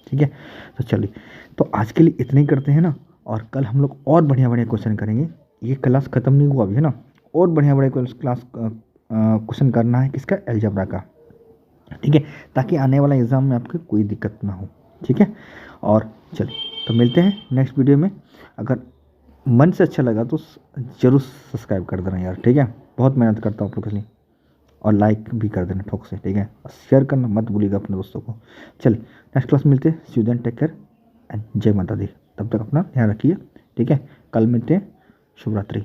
ठीक है। तो चलिए, तो आज के लिए इतना ही करते हैं ना, और कल हम लोग और बढ़िया बढ़िया क्वेश्चन करेंगे। ये क्लास ख़त्म नहीं हुआ अभी, है ना, और बढ़िया बढ़िया क्लास क्वेश्चन करना है, किसका, अलजेब्रा का, ठीक है, ताकि आने वाला एग्ज़ाम में आपको कोई दिक्कत ना हो, ठीक है। और चलिए तो मिलते हैं नेक्स्ट वीडियो में। अगर मन से अच्छा लगा तो ज़रूर सब्सक्राइब कर देना यार, ठीक है, बहुत मेहनत करता हूँ आप लोग के लिए, और लाइक भी कर देना ठोक से, ठीक है, और शेयर करना मत भूलिएगा अपने दोस्तों को। चलिए नेक्स्ट क्लास मिलते हैं, see you then, take care and जय माता दी। तब तक अपना ध्यान रखिए, ठीक है, कल मिलते हैं, शुभ रात्रि।